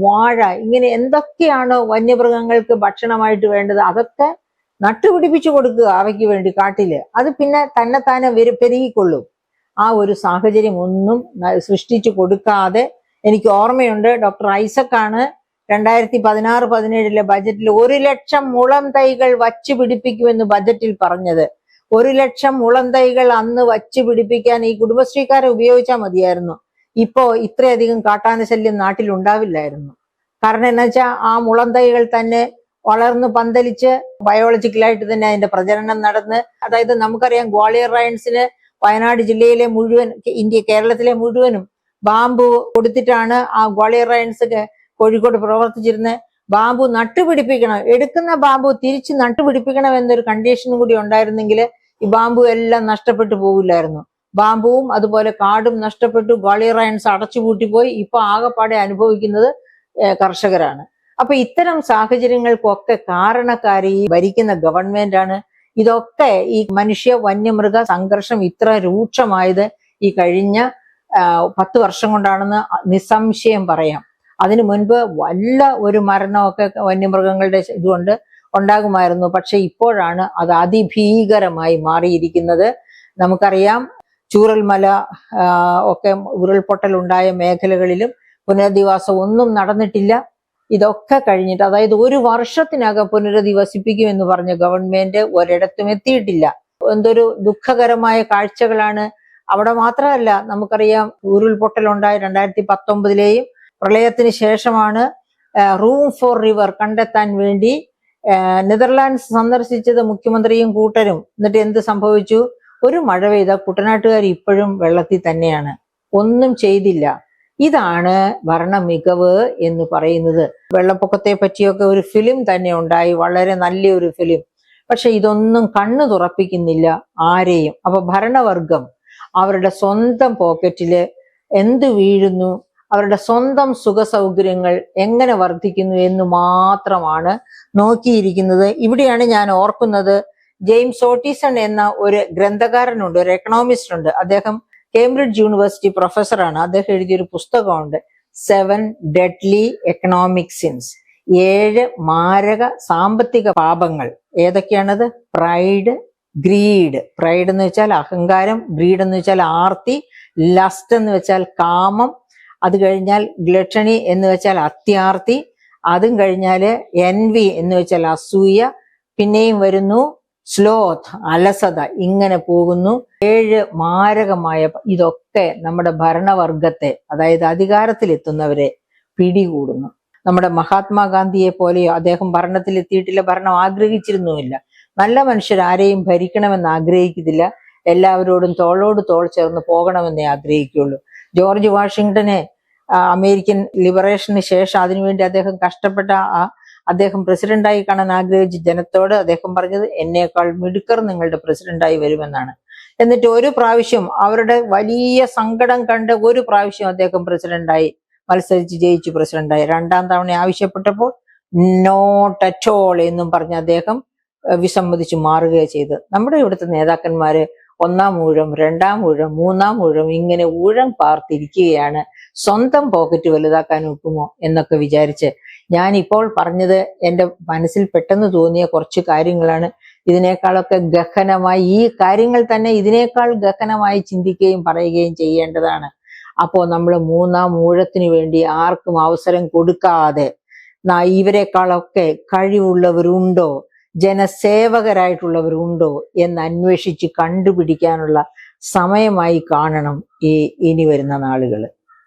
വാഴ, ഇങ്ങനെ എന്തൊക്കെയാണോ വന്യമൃഗങ്ങൾക്ക് ഭക്ഷണമായിട്ട് വേണ്ടത് അതൊക്കെ നട്ടുപിടിപ്പിച്ചു കൊടുക്കുക അവയ്ക്ക് വേണ്ടി കാട്ടില്. അത് പിന്നെ തന്നെത്താനെ പെരുകിക്കൊള്ളും. ആ ഒരു സാഹചര്യം ഒന്നും സൃഷ്ടിച്ചു കൊടുക്കാതെ, എനിക്ക് ഓർമ്മയുണ്ട്, ഡോക്ടർ ഐസക്കാണ് 2016-17 ബജറ്റിൽ 1 ലക്ഷം മുളം തൈകൾ വച്ചു പിടിപ്പിക്കുമെന്ന് ബജറ്റിൽ പറഞ്ഞത്. 1 ലക്ഷം മുളം തൈകൾ അന്ന് വച്ചു പിടിപ്പിക്കാൻ ഈ കുടുംബശ്രീക്കാരെ ഉപയോഗിച്ചാൽ മതിയായിരുന്നു. ഇപ്പോ ഇത്രയധികം കാട്ടാന ശല്യം നാട്ടിൽ ഉണ്ടാവില്ലായിരുന്നു. കാരണം എന്താ വെച്ചാൽ ആ മുളം തൈകൾ തന്നെ വളർന്ന് പന്തലിച്ച് ബയോളജിക്കലായിട്ട് തന്നെ അതിന്റെ പ്രചരണം നടന്ന്, അതായത് നമുക്കറിയാം ഗ്വാളിയർ റയൻസിന് വയനാട് ജില്ലയിലെ മുഴുവൻ, കേരളത്തിലെ മുഴുവനും ബാമ്പു കൊടുത്തിട്ടാണ് ആ ഗ്വാളിയർ റയൻസ് കോഴിക്കോട് പ്രവർത്തിച്ചിരുന്നത്. ബാമ്പു നട്ടുപിടിപ്പിക്കണം, എടുക്കുന്ന ബാമ്പു തിരിച്ച് നട്ടുപിടിപ്പിക്കണം എന്നൊരു കണ്ടീഷനും കൂടി ഉണ്ടായിരുന്നെങ്കിൽ ഈ ബാമ്പു എല്ലാം നഷ്ടപ്പെട്ടു പോകില്ലായിരുന്നു. ബാമ്പുവും അതുപോലെ കാടും നഷ്ടപ്പെട്ടു, ഗ്വാളിയർ റയൻസ് അടച്ചുപൂട്ടിപ്പോയി. ഇപ്പൊ ആകെപ്പാടെ അനുഭവിക്കുന്നത് കർഷകരാണ്. അപ്പൊ ഇത്തരം സാഹചര്യങ്ങൾക്കൊക്കെ കാരണക്കാരി ഈ ഭരിക്കുന്ന ഗവൺമെന്റ് ആണ്. ഇതൊക്കെ ഈ മനുഷ്യ വന്യമൃഗ സംഘർഷം ഇത്ര രൂക്ഷമായത് ഈ കഴിഞ്ഞ 10 വർഷം കൊണ്ടാണെന്ന് നിസ്സംശയം പറയാം. അതിനു മുൻപ് വല്ല ഒരു മരണമൊക്കെ വന്യമൃഗങ്ങളുടെ ഇതുകൊണ്ട് ഉണ്ടാകുമായിരുന്നു. പക്ഷെ ഇപ്പോഴാണ് അത് അതിഭീകരമായി മാറിയിരിക്കുന്നത്. നമുക്കറിയാം ചൂരൽമല ഒക്കെ ഉരുൾപൊട്ടൽ ഉണ്ടായ മേഖലകളിലും പുനരധിവാസം ഒന്നും നടന്നിട്ടില്ല. ഇതൊക്കെ കഴിഞ്ഞിട്ട്, അതായത് ഒരു വർഷത്തിനകം പുനരധിവസിപ്പിക്കുമെന്ന് പറഞ്ഞ ഗവൺമെന്റ് ഒരിടത്തും എത്തിയിട്ടില്ല. എന്തൊരു ദുഃഖകരമായ കാഴ്ചകളാണ്. അവിടെ മാത്രമല്ല, നമുക്കറിയാം ഉരുൾപൊട്ടൽ ഉണ്ടായ 2019 പ്രളയത്തിന് ശേഷമാണ് റൂം ഫോർ റിവർ കണ്ടെത്താൻ വേണ്ടി നെതർലാൻഡ്സ് സന്ദർശിച്ചത് മുഖ്യമന്ത്രിയും കൂട്ടരും. എന്നിട്ട് എന്ത് സംഭവിച്ചു? ഒരു മഴ പെയ്ത കുട്ടനാട്ടുകാർ ഇപ്പോഴും വെള്ളത്തിൽ തന്നെയാണ്, ഒന്നും ചെയ്തില്ല. ഇതാണ് ഭരണ മികവ് എന്ന് പറയുന്നത്. വെള്ളപ്പൊക്കത്തെ പറ്റിയൊക്കെ ഒരു ഫിലിം തന്നെ ഉണ്ടായി, വളരെ നല്ലൊരു ഫിലിം. പക്ഷെ ഇതൊന്നും കണ്ണു തുറപ്പിക്കുന്നില്ല ആരെയും. അപ്പൊ ഭരണവർഗം അവരുടെ സ്വന്തം പോക്കറ്റില് എന്ത് വീഴുന്നു, അവരുടെ സ്വന്തം സുഖ സൗകര്യങ്ങൾ എങ്ങനെ വർദ്ധിക്കുന്നു എന്ന് മാത്രമാണ് നോക്കിയിരിക്കുന്നത്. ഇവിടെയാണ് ഞാൻ ഓർക്കുന്നത്, ജെയിംസ് ഓട്ടിസൺ എന്ന ഒരു ഗ്രന്ഥകാരനുണ്ട്, ഒരു എക്കണോമിസ്റ്റ് ഉണ്ട്. അദ്ദേഹം കേംബ്രിഡ്ജ് യൂണിവേഴ്സിറ്റി പ്രൊഫസറാണ്. അദ്ദേഹം എഴുതിയൊരു പുസ്തകമുണ്ട്, 7 Deadly Economic Sins, 7 മാരക സാമ്പത്തിക പാപങ്ങൾ. ഏതൊക്കെയാണത്? Pride, greed. പ്രൈഡ് എന്ന് വെച്ചാൽ അഹങ്കാരം, ഗ്രീഡ് എന്ന് വെച്ചാൽ ആർത്തി, ലസ്റ്റ് എന്ന് വെച്ചാൽ കാമം, അത് കഴിഞ്ഞാൽ ഗ്ലട്ടണി എന്ന് വെച്ചാൽ അത്യാർത്തി, അതും കഴിഞ്ഞാല് എൻവി എന്ന് വെച്ചാൽ അസൂയ, പിന്നെയും വരുന്നു സ്ലോത്ത്, അലസത. ഇങ്ങനെ പോകുന്നു. 7 മാരകമായ ഇതൊക്കെ നമ്മുടെ ഭരണവർഗത്തെ, അതായത് അധികാരത്തിലെത്തുന്നവരെ പിടികൂടുന്നു. നമ്മുടെ മഹാത്മാഗാന്ധിയെ പോലെയോ അദ്ദേഹം ഭരണത്തിലെത്തിയിട്ടില്ല, ഭരണം ആഗ്രഹിച്ചിരുന്നുമില്ല. നല്ല മനുഷ്യർ ആരെയും ഭരിക്കണമെന്ന് ആഗ്രഹിക്കുന്നില്ല, എല്ലാവരോടും തോളോട് തോൾ ചേർന്ന് പോകണമെന്നേ ആഗ്രഹിക്കുകയുള്ളൂ. ജോർജ് വാഷിങ്ടനെ അമേരിക്കൻ ലിബറേഷന് ശേഷം അതിനുവേണ്ടി അദ്ദേഹം കഷ്ടപ്പെട്ട അദ്ദേഹം പ്രസിഡന്റായി കാണാൻ ആഗ്രഹിച്ച ജനത്തോട് അദ്ദേഹം പറഞ്ഞത്, എന്നേക്കാൾ മിടുക്കർ നിങ്ങളുടെ പ്രസിഡന്റായി വരുമെന്നാണ്. എന്നിട്ട് ഒരു പ്രാവശ്യം അവരുടെ വലിയ സങ്കടം കണ്ട് ഒരു പ്രാവശ്യം അദ്ദേഹം പ്രസിഡന്റായി മത്സരിച്ച് ജയിച്ചു പ്രസിഡന്റായി. 2ാം തവണ ആവശ്യപ്പെട്ടപ്പോൾ നോട്ട് അറ്റ് ഓൾ എന്നും പറഞ്ഞ് അദ്ദേഹം വിസമ്മതിച്ചു മാറുകയാണ് ചെയ്തത്. നമ്മുടെ ഇവിടുത്തെ നേതാക്കന്മാര് 1ാം ഊഴം, 2ാം ഊഴം, 3ാം ഊഴം ഇങ്ങനെ ഊഴം പാർത്തിരിക്കുകയാണ്. സ്വന്തം പോക്കറ്റ് വലുതാക്കാൻ ഒക്കുമോ എന്നൊക്കെ വിചാരിച്ച്. ഞാൻ ഇപ്പോൾ പറഞ്ഞത് എൻ്റെ മനസ്സിൽ പെട്ടെന്ന് തോന്നിയ കുറച്ച് കാര്യങ്ങളാണ്. ഇതിനേക്കാളൊക്കെ ഗഹനമായി, ഈ കാര്യങ്ങൾ തന്നെ ഇതിനേക്കാൾ ഗഹനമായി ചിന്തിക്കുകയും പറയുകയും ചെയ്യേണ്ടതാണ്. അപ്പോൾ നമ്മൾ 3ാം ഊഴത്തിന് വേണ്ടി ആർക്കും അവസരം കൊടുക്കാതെ, ഇവരെക്കാളൊക്കെ കഴിവുള്ളവരുണ്ടോ, ജനസേവകരായിട്ടുള്ളവരുണ്ടോ എന്ന് അന്വേഷിച്ച് കണ്ടുപിടിക്കാനുള്ള സമയമായി കാണണം ഇനി വരുന്ന നാളുകൾ.